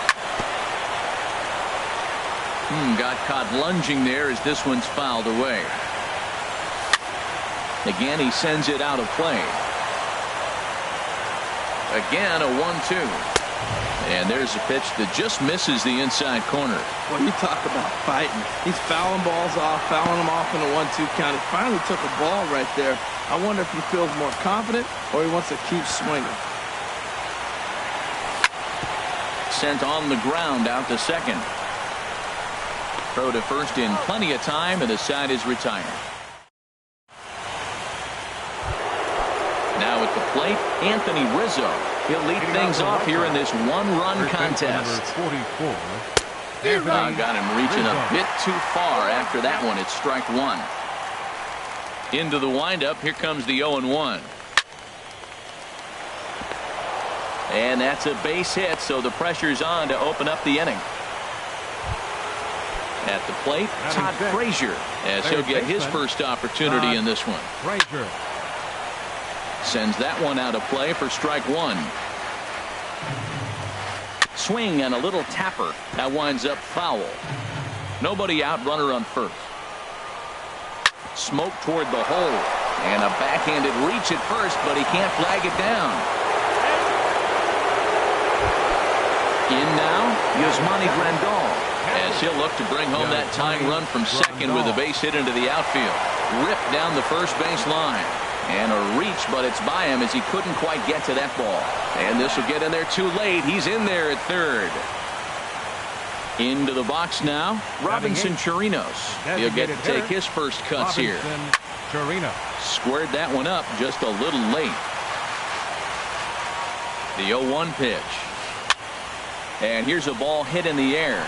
Got caught lunging there as this one's fouled away. Again, he sends it out of play. Again, a 1-2. And there's a pitch that just misses the inside corner. Well, you talk about fighting. He's fouling balls off, fouling them off in a 1-2 count. He finally took a ball right there. I wonder if he feels more confident or he wants to keep swinging. Sent on the ground out to second. Throw to first in plenty of time, and the side is retired. Now at at the plate, Anthony Rizzo. He'll lead things off here in this one-run contest. 44. Got him reaching a bit too far after that one. It's strike one. Into the windup. Here comes the 0-1. And that's a base hit, so the pressure's on to open up the inning. At the plate, Todd Frazier, as he'll get his first opportunity in this one. Frazier sends that one out of play for strike one. Swing and a little tapper. That winds up foul. Nobody out, runner on first. Smoke toward the hole. And a backhanded reach at first, but he can't flag it down. In now, Yasmani Grandal, as he'll look to bring home that tying run from second with a base hit into the outfield. Ripped down the first base line. And a reach, but it's by him as he couldn't quite get to that ball. And this will get in there too late. He's in there at third. Into the box now, Robinson Chirinos. He'll get to take his first cuts here. Squared that one up just a little late. The 0-1 pitch. And here's a ball hit in the air.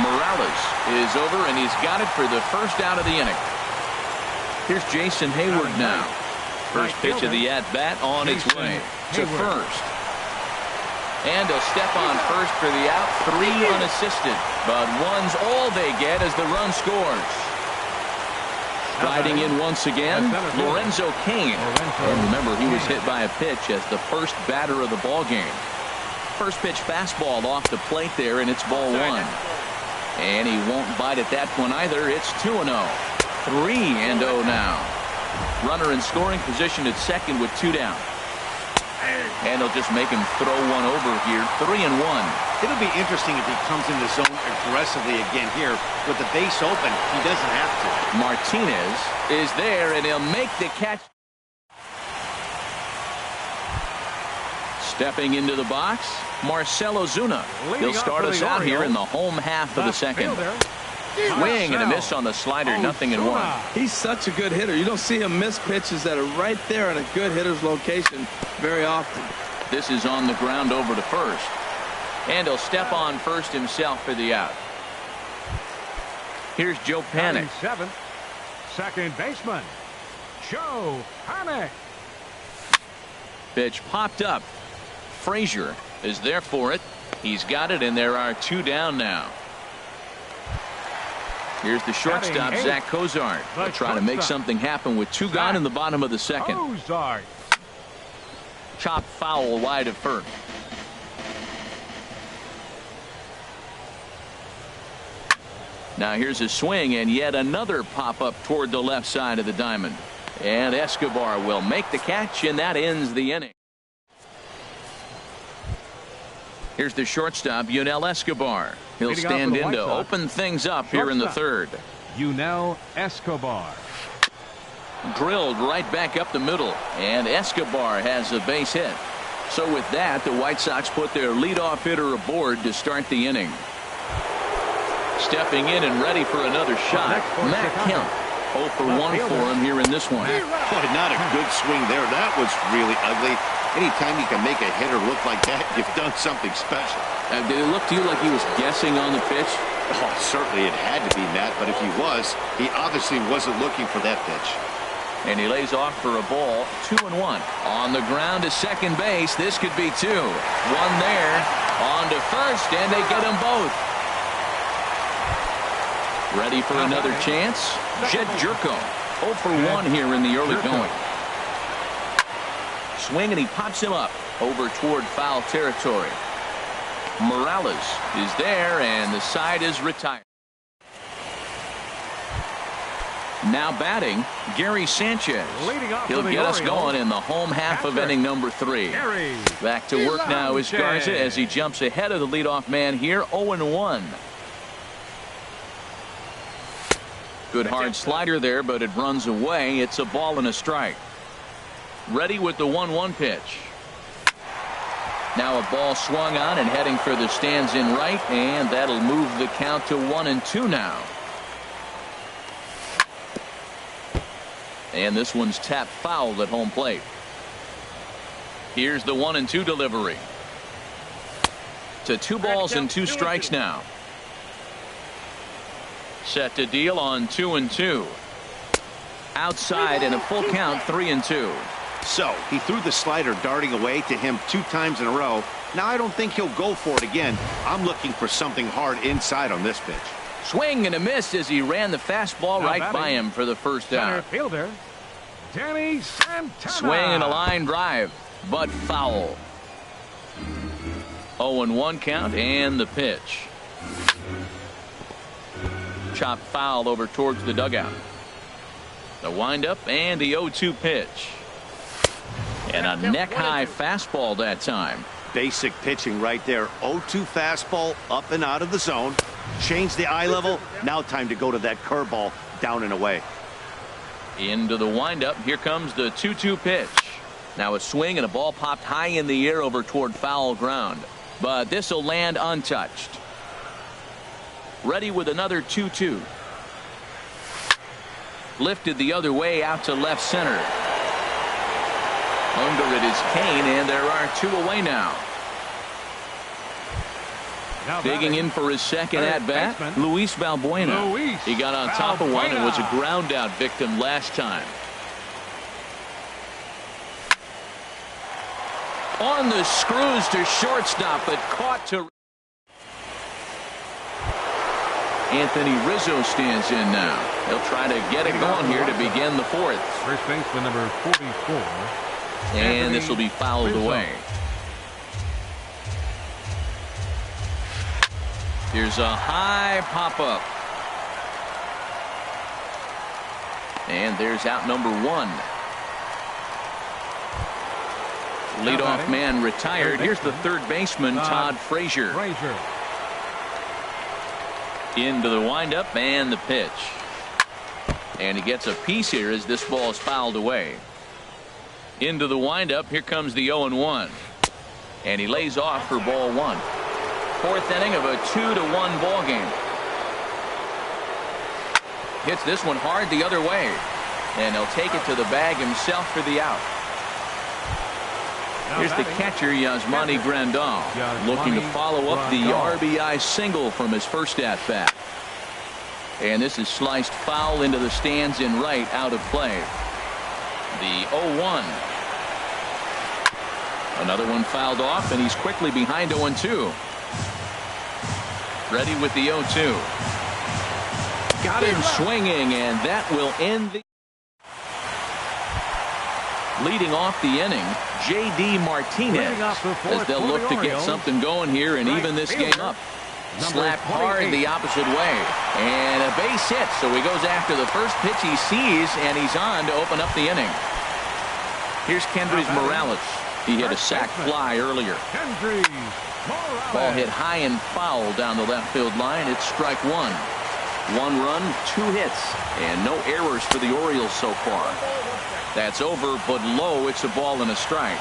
Morales is over, and he's got it for the first out of the inning. Here's Jason Hayward now. First pitch of the at-bat on its way to first. And a step on first for the out. 3 unassisted. But one's all they get as the run scores. Striding in once again, Lorenzo Cain. And remember, he was hit by a pitch as the first batter of the ball game. First pitch fastball off the plate there, and it's ball one. And he won't bite at that one either. It's 2-0. 3-0 now. Runner in scoring position at second with 2 down. And they'll just make him throw one over here. 3-1. It'll be interesting if he comes in the zone aggressively again here. With the base open, he doesn't have to. Martinez is there, and he'll make the catch. Stepping into the box, Marcell Ozuna. He'll start us out here in the home half of the second. Swing and a miss on the slider, 0-1. He's such a good hitter. You don't see him miss pitches that are right there in a good hitter's location very often. This is on the ground over to first. And he'll step on first himself for the out. Here's Joe Panik. 7th, second baseman, Joe Panik. Pitch popped up. Frazier is there for it. He's got it, and there are 2 down now. Here's the shortstop, Zach Cozart. They'll try to make something happen with 2 gone in the bottom of the second. Chop foul wide of first. Now here's a swing, and yet another pop-up toward the left side of the diamond. And Escobar will make the catch, and that ends the inning. Here's the shortstop, Yunel Escobar. He'll stand in to open things up here in the third. Yunel Escobar. Drilled right back up the middle, and Escobar has a base hit. So with that, the White Sox put their leadoff hitter aboard to start the inning. Stepping in and ready for another shot, Matt Kemp. 0 for 1 for him here in this one. Boy, not a good swing there. That was really ugly. Anytime you can make a hitter look like that, you've done something special. Did it look to you like he was guessing on the pitch? Oh, certainly it had to be, Matt, but if he was, he obviously wasn't looking for that pitch. And he lays off for a ball. 2-1. On the ground to second base. This could be 2. 1 there. On to first, and they get them both. Ready for another chance? Jed Jerko. 0 for 1 here in the early going. Swing, and he pops him up over toward foul territory. Morales is there, and the side is retired. Now batting, Gary Sanchez. He'll get us going in the home half of inning number 3. Back to work now is Garza as he jumps ahead of the leadoff man here, 0-1. Good hard slider there, but it runs away. It's a ball and a strike. Ready with the 1-1 pitch. Now a ball swung on and heading for the stands in right, and that'll move the count to 1-2 now. And this one's tapped foul at home plate. Here's the 1-2 delivery. To 2 balls and 2 strikes now. Set to deal on 2-2. Outside and a full count, 3-2. So he threw the slider darting away to him 2 times in a row. Now I don't think he'll go for it again. I'm looking for something hard inside on this pitch. Swing and a miss as he ran the fastball right by him for the first out. Fielder, Danny Santana. Swing and a line drive, but foul. 0-1 count and the pitch. Chopped foul over towards the dugout. The windup and the 0-2 pitch. And a neck-high fastball that time. Basic pitching right there. 0-2 fastball up and out of the zone. Change the eye level. Now time to go to that curveball down and away. Into the windup. Here comes the 2-2 pitch. Now a swing and a ball popped high in the air over toward foul ground. But this will land untouched. Ready with another 2-2. Lifted the other way out to left center. Under it is Kane, and there are 2 away now. Digging in for his second at-bat, Luis Valbuena. He got on top of one and was a ground-out victim last time. On the screws to shortstop, but caught to... Anthony Rizzo stands in now. He'll try to get it going here to begin the 4th. First baseman number 44. And this will be fouled away. Here's a high pop-up. And there's out number 1. Leadoff man retired. Here's the third baseman, Todd Frazier. Into the windup and the pitch. And he gets a piece here as this ball is fouled away. Into the windup. Here comes the 0-1. And he lays off for ball 1. 4th inning of a 2-1 ball game. Hits this one hard the other way. And he'll take it to the bag himself for the out. Here's the catcher, Yasmani Grandal, looking to follow up the RBI single from his first at-bat. And this is sliced foul into the stands in right, out of play. The 0-1. Another one fouled off, and he's quickly behind 0-2. Ready with the 0-2. Got him swinging, and that will end the... Leading off the inning, J.D. Martinez, as they'll look to get something going here and even this game up. Slapped hard the opposite way, and a base hit, so he goes after the first pitch he sees, and he's on to open up the inning. Here's Kendrys Morales. He hit a sac fly earlier. Ball hit high and foul down the left field line. It's strike 1. 1 run, 2 hits, and no errors for the Orioles so far. That's over, but low. It's a ball and a strike.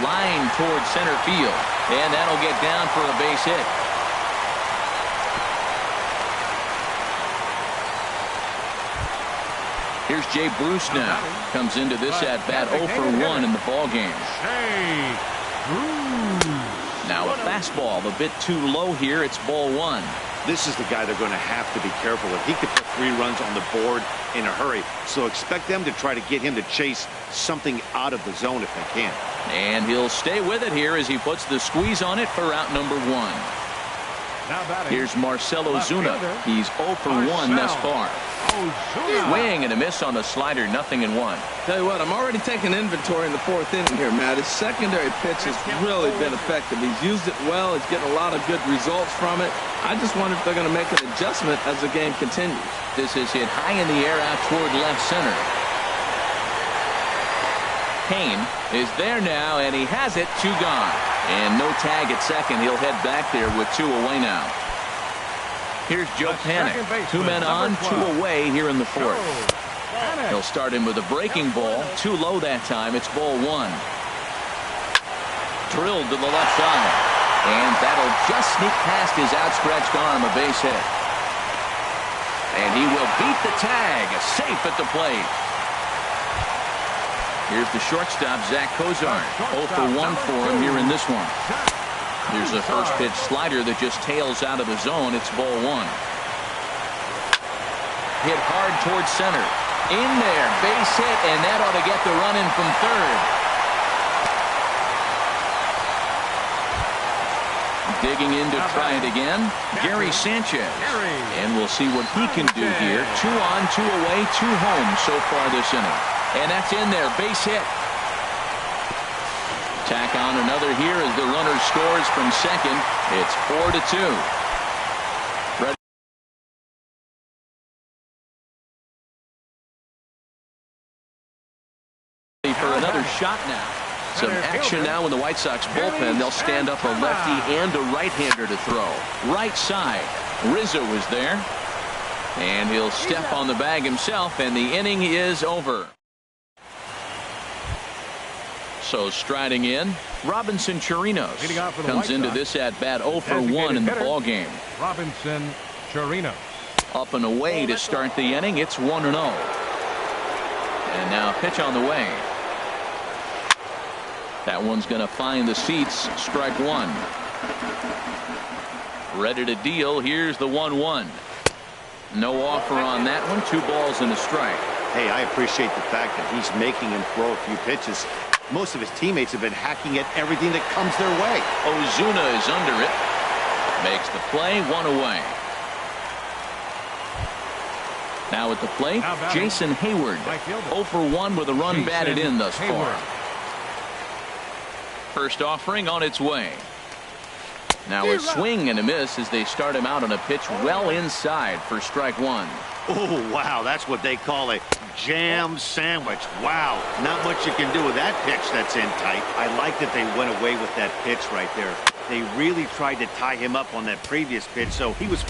Line towards center field, and that'll get down for a base hit. Here's Jay Bruce now. Comes into this at-bat 0 for 1 in the ball game. Now a fastball a bit too low here. It's ball 1. This is the guy they're going to have to be careful with. He could put 3 runs on the board in a hurry. So expect them to try to get him to chase something out of the zone if they can. And he'll stay with it here as he puts the squeeze on it for out number 1. Here's Marcell Ozuna. He's 0 for 1 thus far. Swing and a miss on the slider, 0-1. Tell you what, I'm already taking inventory in the 4th inning here, Matt. His secondary pitch has really been effective. He's used it well. He's getting a lot of good results from it. I just wonder if they're going to make an adjustment as the game continues. This is hit high in the air out toward left center. Kane is there now, and he has it. 2 gone. And no tag at second. He'll head back there with 2 away now. Here's Joe Panik. 2 men on, 2 away here in the 4th. He'll start him with a breaking ball. Too low that time. It's ball 1. Drilled to the left side. And that'll just sneak past his outstretched arm, a base hit. And he will beat the tag. Safe at the plate. Here's the shortstop, Zach Cozart. 0 for 1 for him here in this one. Here's a first pitch slider that just tails out of the zone. It's ball 1. Hit hard towards center. In there, base hit, and that ought to get the run in from third. Digging in to try it again, Gary Sanchez. And we'll see what he can do here. 2 on, 2 away, 2 home so far this inning. And that's in there, base hit. Tack on another here as the runner scores from second. It's 4-2. For another shot now. Some action now in the White Sox bullpen. They'll stand up a lefty and a right-hander to throw. Right side. Rizzo is there. And he'll step on the bag himself, and the inning is over. So striding in, Robinson Chirinos comes into this at-bat 0 for 1 in the ballgame. Robinson Chirinos. Up and away to start the inning. It's 1-0. And now pitch on the way. That one's going to find the seats. Strike 1. Ready to deal. Here's the 1-1. No offer on that one. 2 balls and a strike. Hey, I appreciate the fact that he's making him throw a few pitches. Most of his teammates have been hacking at everything that comes their way. Ozuna is under it. Makes the play. 1 away. Now at the plate, Jason Hayward. 0 for 1 with a run batted in thus far. First offering on its way. Now a swing and a miss as they start him out on a pitch well inside for strike 1. Oh, wow, that's what they call a jam sandwich. Wow, not much you can do with that pitch that's in tight. I like that they went away with that pitch right there. They really tried to tie him up on that previous pitch, so he was...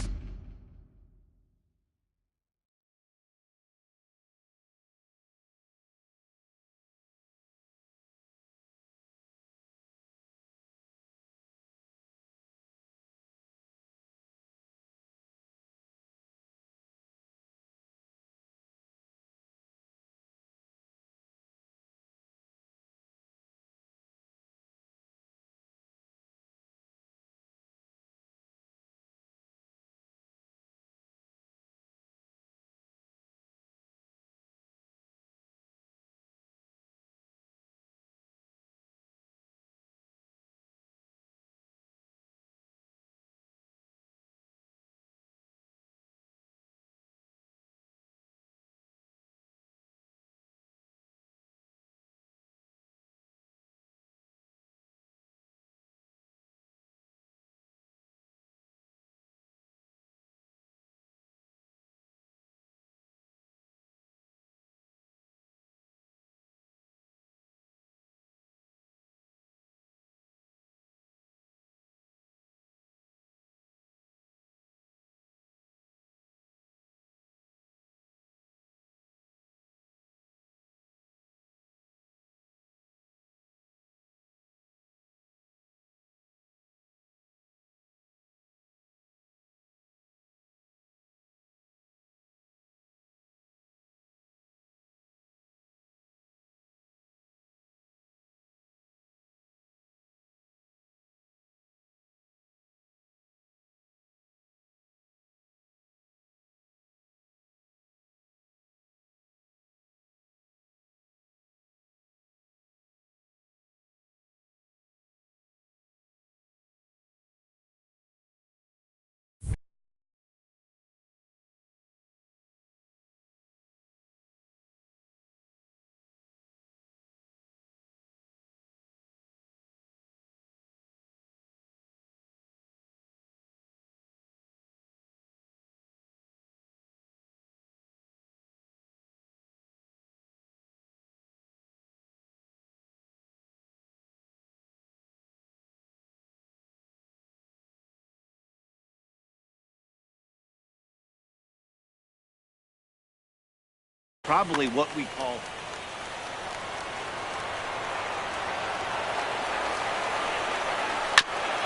probably what we call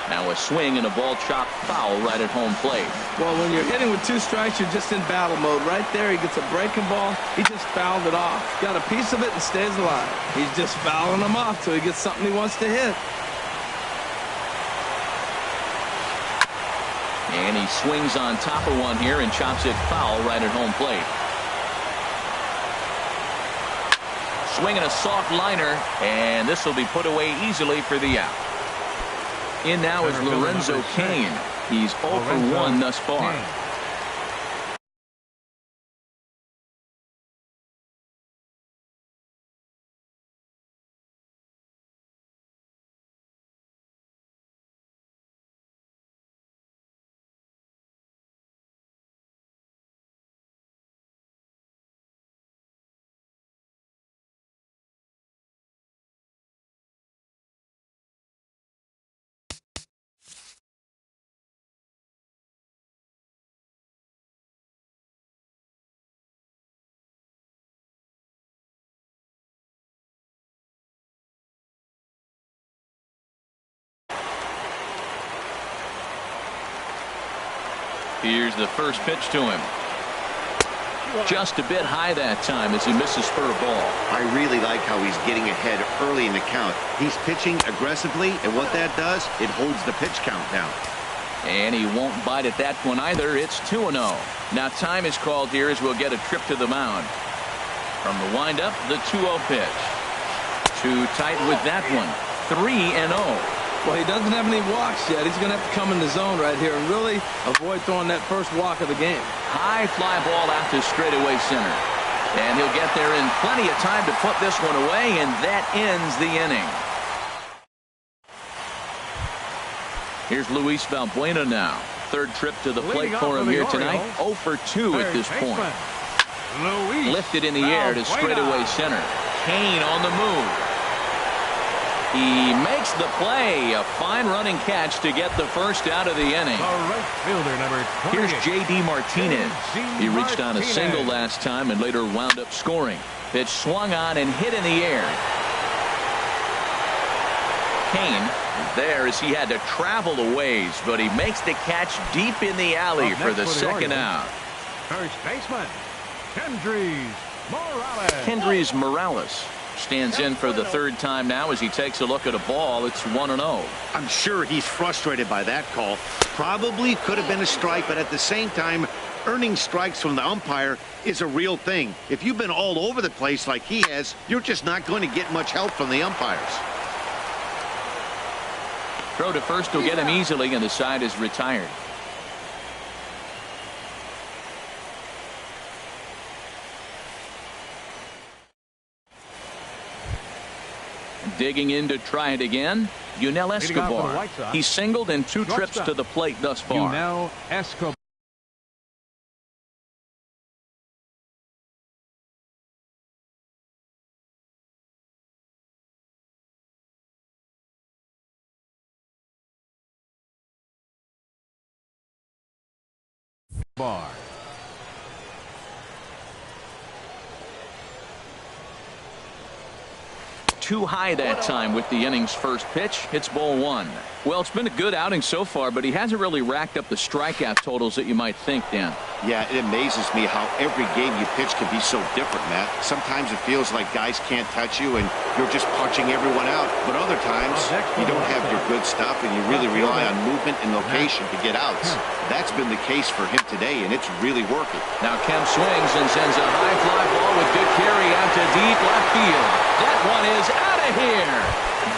Now a swing and a ball chopped foul right at home plate. Well, when you're hitting with 2 strikes, you're just in battle mode. Right there, he gets a breaking ball. He just fouled it off. Got a piece of it and stays alive. He's just fouling them off till he gets something he wants to hit. And he swings on top of one here and chops it foul right at home plate. Swinging a soft liner, and this will be put away easily for the out. In now is Lorenzo Cain. He's 0 for 1 thus far. Here's the first pitch to him. Just a bit high that time as he misses for a ball. I really like how he's getting ahead early in the count. He's pitching aggressively, and what that does, it holds the pitch count down. And he won't bite at that one either. It's 2-0. Now time is called here as we'll get a trip to the mound. From the windup, the 2-0 pitch. Too tight with that one. 3-0. Well, he doesn't have any walks yet. He's going to have to come in the zone right here and really avoid throwing that first walk of the game. High fly ball out to straightaway center. And he'll get there in plenty of time to put this one away, and that ends the inning. Here's Luis Valbuena now. Third trip to the plate for him here tonight. 0 for 2 at this point. Lifted in the air to straightaway center. Cain on the move. He makes the play. A fine running catch to get the first out of the inning. Right fielder, number 28. Here's J.D. Martinez. He reached on a single last time and later wound up scoring. Pitch swung on and hit in the air. Cain is there as he had to travel a ways, but he makes the catch deep in the alley for the second out. First baseman, Kendrys Morales. Kendrys Morales stands in for the third time now as he takes a look at a ball. It's 1-0. I'm sure he's frustrated by that call. Probably could have been a strike, but at the same time, earning strikes from the umpire is a real thing. If you've been all over the place like he has, you're just not going to get much help from the umpires. Throw to first will get him easily, and the side is retired. Digging in to try it again, Yunel Escobar. He's singled in 2 trips to the plate thus far. Yunel Escobar. Bar. Too high that time with the inning's first pitch. It's ball 1. Well, it's been a good outing so far, but he hasn't really racked up the strikeout totals that you might think, Dan. Yeah, it amazes me how every game you pitch can be so different, Matt. Sometimes it feels like guys can't touch you and you're just punching everyone out. But other times, you don't have your good stuff and you really rely on movement and location to get outs. That's been the case for him today, and it's really working. Now Kemp swings and sends a high fly ball with good carry out to deep left field. That one is out of here.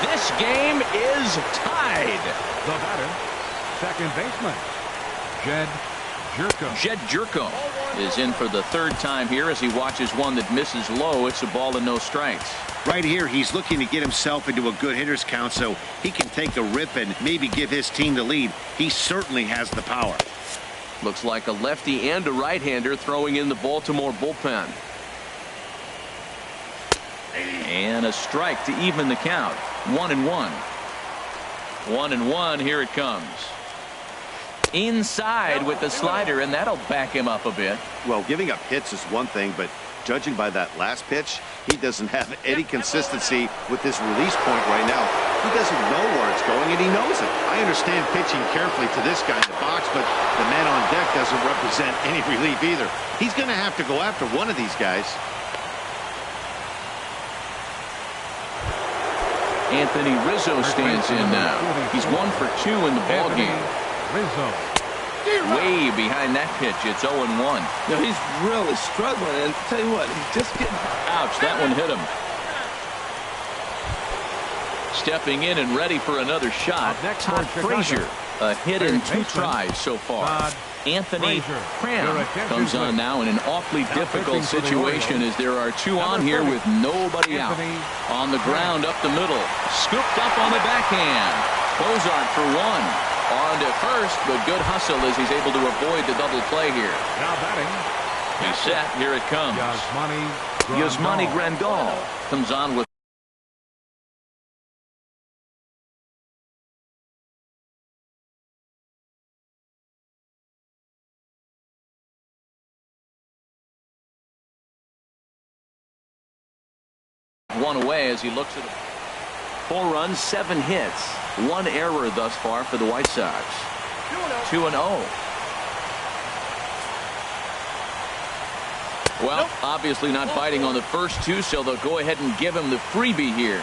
This game is tied. The batter, second baseman, Jed Jerko is in for the third time here as he watches one that misses low. It's a ball and no strikes. Right here, he's looking to get himself into a good hitter's count so he can take a rip and maybe give his team the lead. He certainly has the power. Looks like a lefty and a right-hander throwing in the Baltimore bullpen. And a strike to even the count. 1-1. 1-1. Here it comes. Inside with the slider, and that'll back him up a bit. Well, giving up hits is one thing, but judging by that last pitch, he doesn't have any consistency with this release point right now. He doesn't know where it's going, and he knows it. I understand pitching carefully to this guy in the box, but the man on deck doesn't represent any relief either. He's going to have to go after one of these guys. Anthony Rizzo stands in now. He's 1 for 2 in the ball game. Way behind that pitch. It's 0-1. You know, he's really struggling, and tell you what, he's just getting... Ouch, that one hit him. Stepping in and ready for another shot, Todd Frazier. A hit in 2 tries so far. Anthony Cram comes on now in an awfully difficult situation as there are 2 on here with nobody out. On the ground up the middle. Scooped up on the backhand. Bozart for 1. On to first, but good hustle as he's able to avoid the double play here. Now batting. He's set. Here it comes. Yasmani Grandal comes on with one away as he looks at it. 4 runs, 7 hits, 1 error thus far for the White Sox. 2-0. Well, obviously not biting on the first 2, so they'll go ahead and give him the freebie here.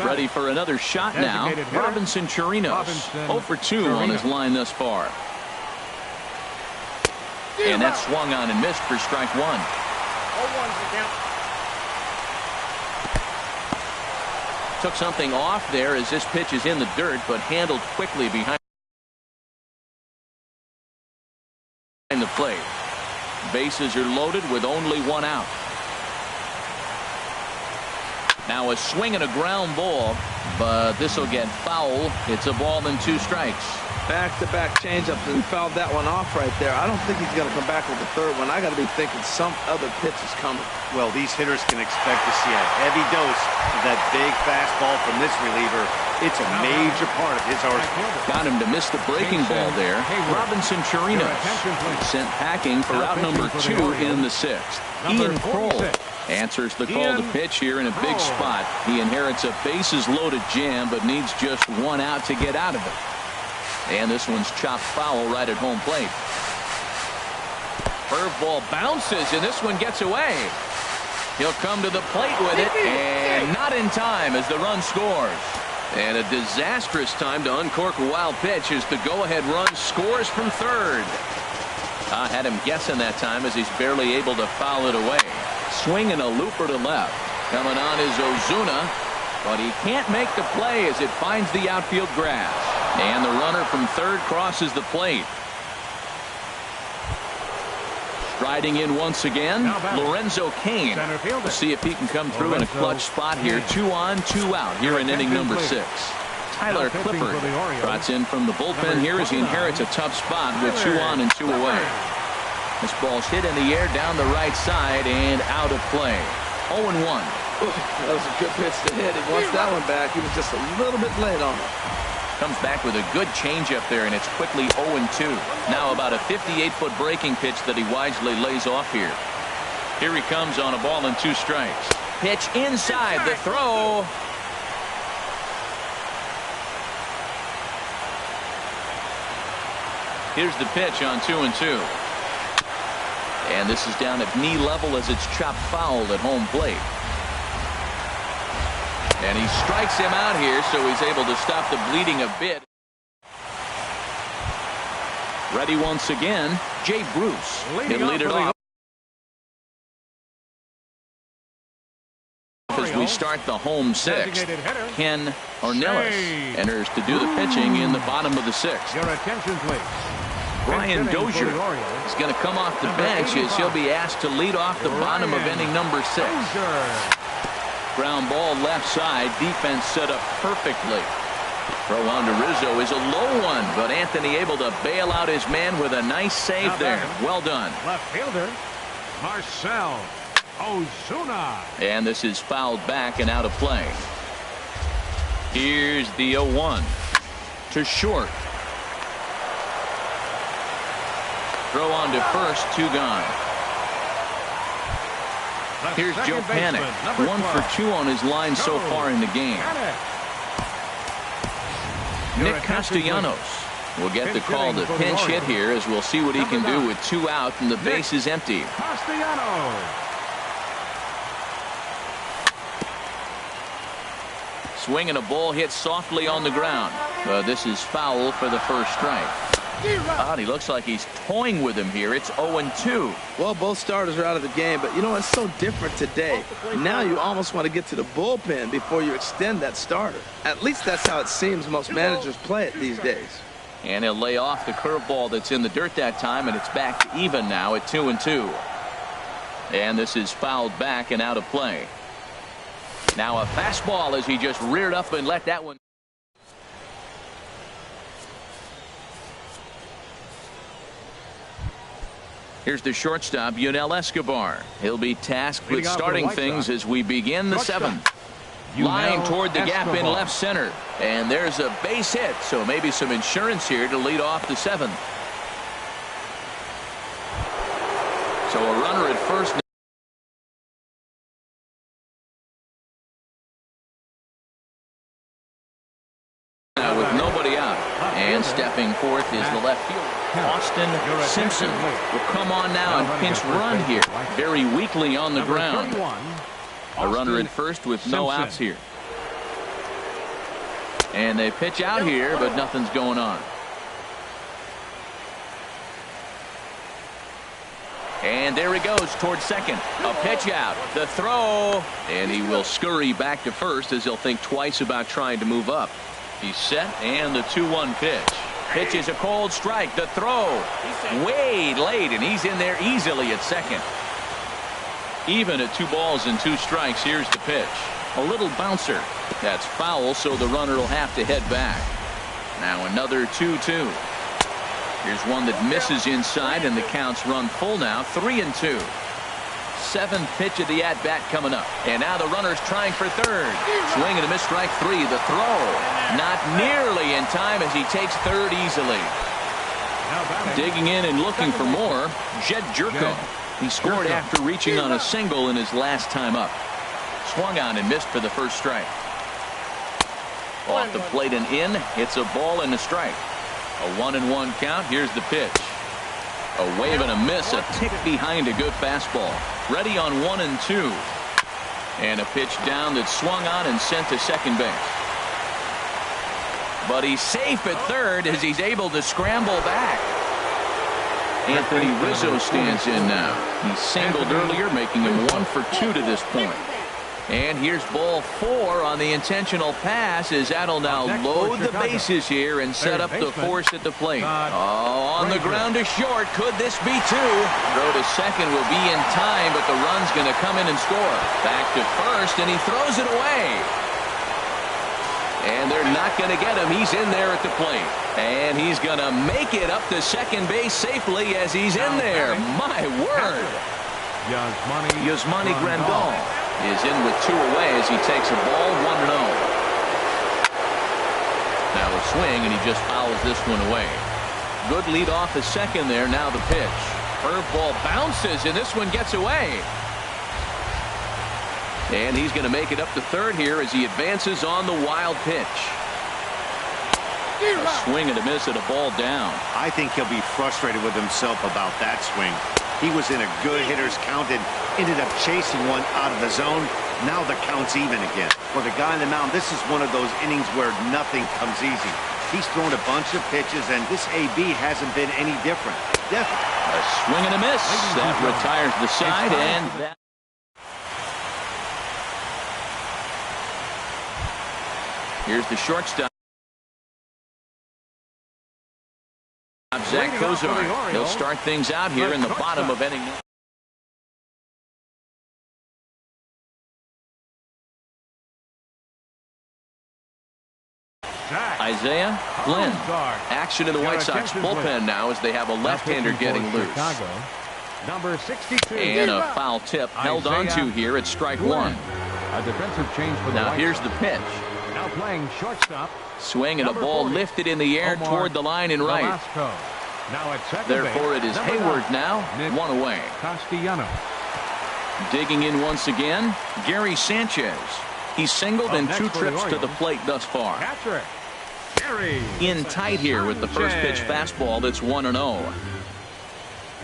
Ready for another shot now. Robinson Chirinos, 0 for 2 on his line thus far. And that swung on and missed for strike 1. 0-1's the count. Took something off there as this pitch is in the dirt, but handled quickly behind the plate. Bases are loaded with only 1 out. Now a swing and a ground ball, but this will get foul. It's a ball and 2 strikes. Back-to-back changeups and fouled that one off right there. I don't think he's going to come back with the third one. I got to be thinking some other pitch is coming. Well, these hitters can expect to see a heavy dose of that big fastball from this reliever. It's a major part of his arsenal. Got him to miss the breaking ball there. Robinson Chirinos sent packing for out number 2 in the 6th. Ian Kroll answers the call to pitch here in a big spot. He inherits a bases-loaded jam, but needs just 1 out to get out of it. And this one's chopped foul right at home plate. Curveball bounces, and this one gets away. He'll come to the plate with it, and not in time as the run scores. And a disastrous time to uncork a wild pitch as the go-ahead run scores from third. I had him guessing that time as he's barely able to foul it away. Swinging a looper to left. Coming on is Ozuna, but he can't make the play as it finds the outfield grass. And the runner from third crosses the plate. Striding in once again, Lorenzo Cain. We'll see if he can come through in a clutch spot here. 2 on, 2 out here in inning number 6. Tyler Clippard trots in from the bullpen here as he inherits a tough spot with 2 on and 2 away. This ball's hit in the air down the right side and out of play. 0-1. That was a good pitch to hit. He wants that one back. He was just a little bit late on it. Comes back with a good changeup there, and it's quickly 0-2. Now about a 58-foot breaking pitch that he wisely lays off here. Here he comes on a ball and 2 strikes. Pitch inside, the throw. Here's the pitch on 2-2. And this is down at knee level as it's chopped foul at home plate. And he strikes him out here, so he's able to stop the bleeding a bit. Ready once again, Jay Bruce. He'll lead it off as we start the home 6th. Ken Ornelas enters to do the pitching in the bottom of the 6th. Your attention, please. Brian Dozier is going to come off the bench as he'll be asked to lead off the bottom of inning number 6. Ground ball left side. Defense set up perfectly. Throw on to Rizzo is a low one, but Anthony able to bail out his man with a nice save there. Well done. Left fielder, Marcell Ozuna. And this is fouled back and out of play. Here's the 0-1 to short. Throw on to first, 2 gone. Here's Joe Panik, 1 for 2 on his line so far in the game. Nick Castellanos will get the call to pinch hit here, as we'll see what he can do with 2 out and the base is empty. Castellanos. Swing and a ball hit softly on the ground. This is foul for the first strike. He looks like he's toying with him here. It's 0-2. Well, both starters are out of the game, but you know, it's so different today. Now you almost want to get to the bullpen before you extend that starter. At least that's how it seems most managers play it these days. And he'll lay off the curveball that's in the dirt that time, and it's back to even now at 2-2. And this is fouled back and out of play. Now a fastball as he just reared up and let that one. Here's the shortstop, Yunel Escobar. He'll be tasked with starting things as we begin the 7th. Line toward the gap in left center. And there's a base hit, so maybe some insurance here to lead off the 7th. So a runner at first. Now with nobody out. And stepping forth is the left fielder, Austin Simpson. Will come on now and pinch run here. Very weakly on the ground. A runner at first with no outs here. And they pitch out here, but nothing's going on. And there he goes towards second. A pitch out. The throw. And he will scurry back to first as he'll think twice about trying to move up. He's set, and the 2-1 pitch. Pitch is a cold strike. The throw way late, and he's in there easily at second. Even at 2 balls and 2 strikes. Here's the pitch. A little bouncer. That's foul, so the runner will have to head back. Now another 2-2. Here's one that misses inside, and the count's run full now. 3-2. 7th pitch of the at-bat coming up. And now the runner's trying for third. Swing and a miss, strike 3. The throw not nearly in time as he takes third easily. Digging in and looking for more, Jed Jerko. He scored after reaching on a single in his last time up. Swung on and missed for the first strike. Off the plate and in. It's a ball and a strike. A 1-1 count. Here's the pitch. A wave and a miss, a tick behind a good fastball. Ready on 1-2. And a pitch down that swung on and sent to second base. But he's safe at third as he's able to scramble back. Anthony Rizzo stands in now. He singled earlier, making him 1 for 2 to this point. And here's ball 4 on the intentional pass as that'll now load the bases here and set up the force at the plate. Oh, on the ground to short. Could this be 2? Throw to second will be in time, but the run's going to come in and score. Back to first, and he throws it away. And they're not going to get him. He's in there at the plate. And he's going to make it up to second base safely as he's in there. My word. Yasmani Grandal is in with 2 away as he takes a ball 1-0. Now a swing, and he just fouls this one away. Good lead off the second there. Now the pitch. Curveball bounces, and this one gets away. And he's going to make it up to third here as he advances on the wild pitch. A swing and a miss at a ball down. I think he'll be frustrated with himself about that swing. He was in a good hitter's count and ended up chasing one out of the zone. Now the count's even again. For the guy on the mound, this is one of those innings where nothing comes easy. He's thrown a bunch of pitches, and this AB hasn't been any different. Definitely. A swing and a miss. That retires the side, and that. Here's the shortstop. Zach Kozar. He'll start things out here in the bottom of inning. Isaiah Flynn. Action in the White Sox bullpen now as they have a left-hander getting loose. Number 62. And a foul tip held onto here at strike 1. A defensive change for the now here's the pitch. Now playing shortstop. Swing and a ball lifted in the air toward the line and right. Now at second Therefore it is Hayward now, 1 away. Castellanos. Digging in once again, Gary Sanchez. He's singled in 2 trips to the plate thus far. In tight here with the first pitch fastball that's 1-0.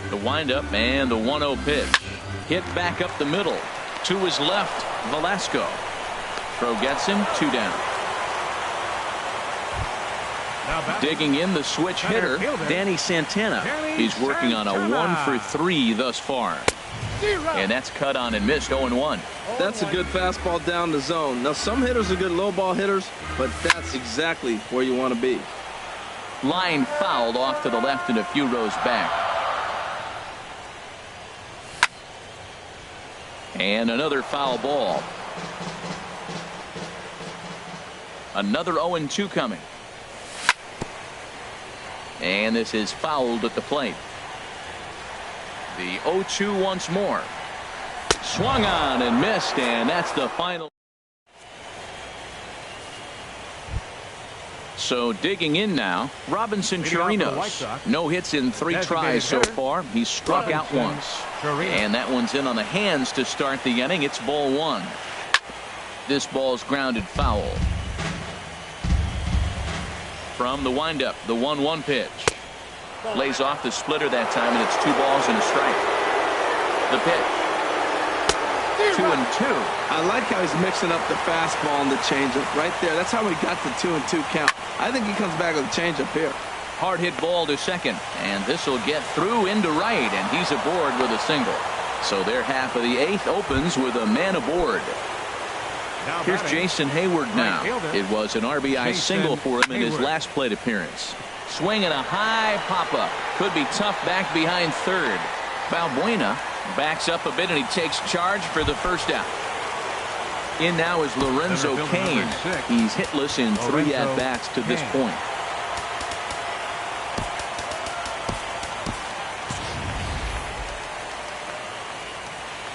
The windup and the 1-0 pitch. Hit back up the middle. To his left, Velasco. Throw gets him, 2 down. Digging in the switch hitter, Danny Santana. He's working on a 1-for-3 thus far. And that's cut on and missed, 0-1. That's a good fastball down the zone. Now, some hitters are good low ball hitters, but that's exactly where you want to be. Line fouled off to the left and a few rows back. And another foul ball. Another 0-2 coming. And this is fouled at the plate. The 0-2 once more. Swung on and missed, and that's the final. So digging in now, Robinson Chirinos. No hits in 3 tries so far. He's struck out once. And that one's in on the hands to start the inning. It's ball 1. This ball's grounded foul. From the windup, the 1-1 pitch. Lays off the splitter that time, and it's 2 balls and a strike. The pitch. 2-2. I like how he's mixing up the fastball and the changeup right there. That's how he got the 2-2 count. I think he comes back with a changeup here. Hard hit ball to second, and this will get through into right, and he's aboard with a single. So their half of the 8th opens with a man aboard. Here's Jason Hayward now. It was an RBI single for him in his last plate appearance. Swinging a high pop-up. Could be tough back behind third. Balbuena backs up a bit, and he takes charge for the first out. In now is Lorenzo Cain. He's hitless in 3 at-bats to this point.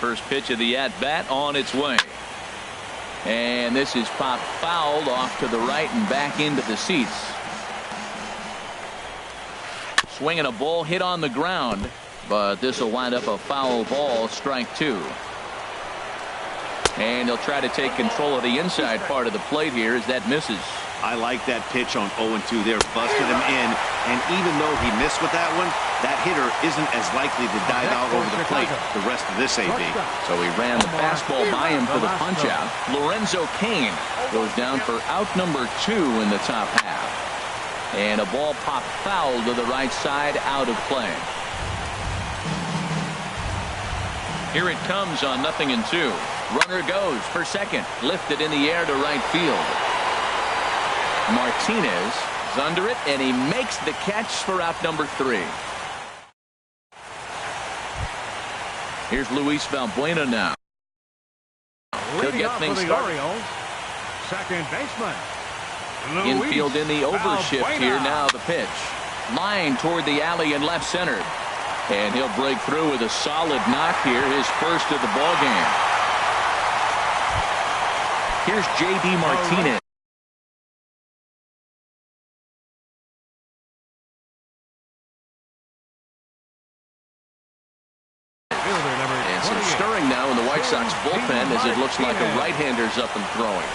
First pitch of the at-bat on its way. And this is popped fouled off to the right and back into the seats. Swinging a ball hit on the ground, but this will wind up a foul ball, strike 2. And he'll try to take control of the inside part of the plate here as that misses. I like that pitch on 0-2 there. Busted him in, and even though he missed with that one, that hitter isn't as likely to dive out over the plate the rest of this AB. So he ran the fastball by him for the punch-out. Lorenzo Cain goes down for out number 2 in the top half. And a ball popped foul to the right side, out of play. Here it comes on 0-2. Runner goes for second. Lifted in the air to right field. Martinez is under it, and he makes the catch for out number 3. Here's Luis Balbuena now. He'll get things started. Second baseman. Infield in the overshift here. Now the pitch. Line toward the alley and left center. And he'll break through with a solid knock here, his first of the ball game. Here's J.D. Martinez. And some stirring now in the White Sox bullpen as it looks like a right-hander's up and throwing.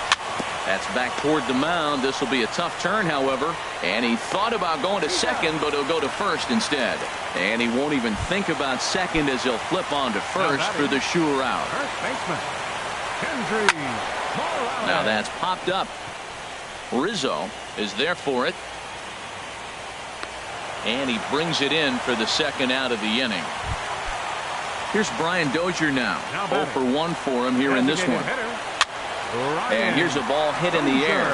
That's back toward the mound. This will be a tough turn, however. And he thought about going to second, but he'll go to first instead. And he won't even think about second as he'll flip on to first for the sure out. Now that's popped up. Rizzo is there for it. And he brings it in for the second out of the inning. Here's Brian Dozier now. 0 for 1 for him here in this one. And here's a ball hit in the air.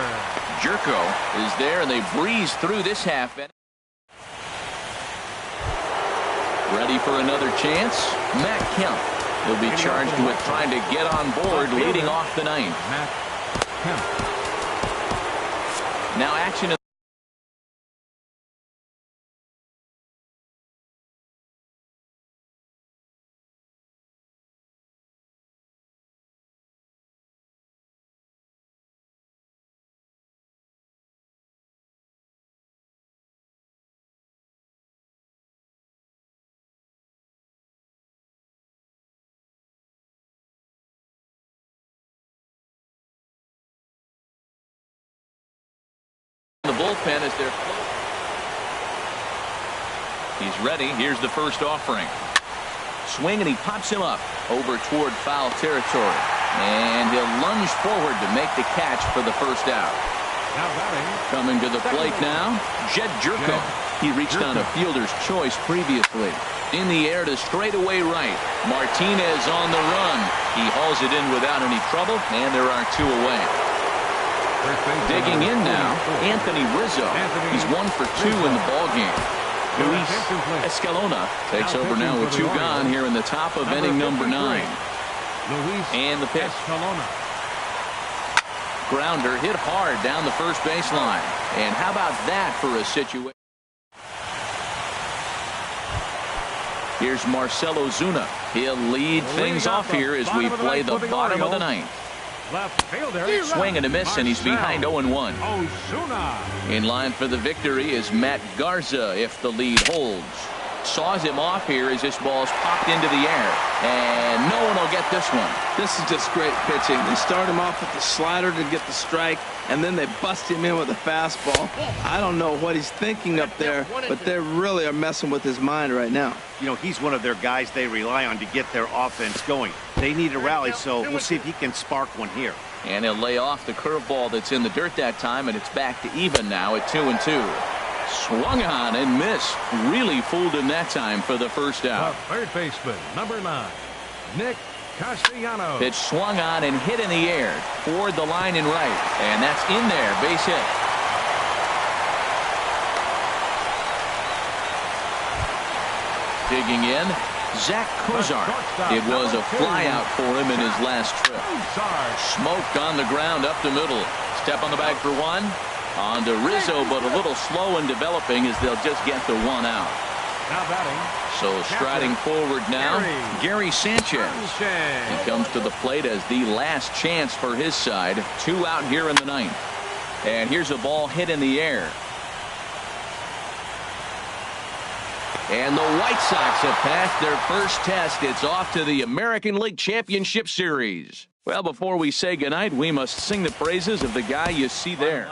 Jerko is there, and they breeze through this half inning. Ready for another chance? Matt Kemp. He'll be charged with trying to get on board leading off the 9th. Now action in the bullpen as they're... He's ready. Here's the first offering. Swing, and he pops him up over toward foul territory. And he'll lunge forward to make the catch for the first out. Now batting. Coming to the plate now, Jed Jerko. He reached on a fielder's choice previously. In the air to straightaway right. Martinez on the run. He hauls it in without any trouble, and there are two away. Digging in now, Anthony Rizzo. He's 1 for 2 in the ballgame. Luis Escalona takes over now with 2 gone here in the top of inning number 9. And the pitch. Grounder hit hard down the first baseline. And how about that for a situation? Here's Marcelo Zuna. He'll lead things off here as we play the bottom of the 9th. Left fielder. Swing and a miss, and he's behind 0-1. In line for the victory is Matt Garza if the lead holds. Saws him off here as this ball's popped into the air. And no one will get this one. This is just great pitching. They start him off with the slider to get the strike, and then they bust him in with a fastball. I don't know what he's thinking up there, but they really are messing with his mind right now. You know, he's one of their guys they rely on to get their offense going. They need a rally, so we'll see if he can spark one here. And he'll lay off the curveball that's in the dirt that time, and it's back to even now at 2-2. Swung on and missed. Really fooled him that time for the first out. The third baseman, number 9, Nick Castellanos. Pitch swung on and hit in the air toward the line and right. And that's in there. Base hit. Digging in, Zach Kozar. It was a flyout for him in his last trip. Smoke on the ground up the middle. Step on the bag for 1. On to Rizzo, but a little slow in developing as they'll just get the 1 out. Now batting. So striding forward now, Gary Sanchez. He comes to the plate as the last chance for his side. 2 out here in the 9th. And here's a ball hit in the air. And the White Sox have passed their first test. It's off to the American League Championship Series. Well, before we say goodnight, we must sing the praises of the guy you see there.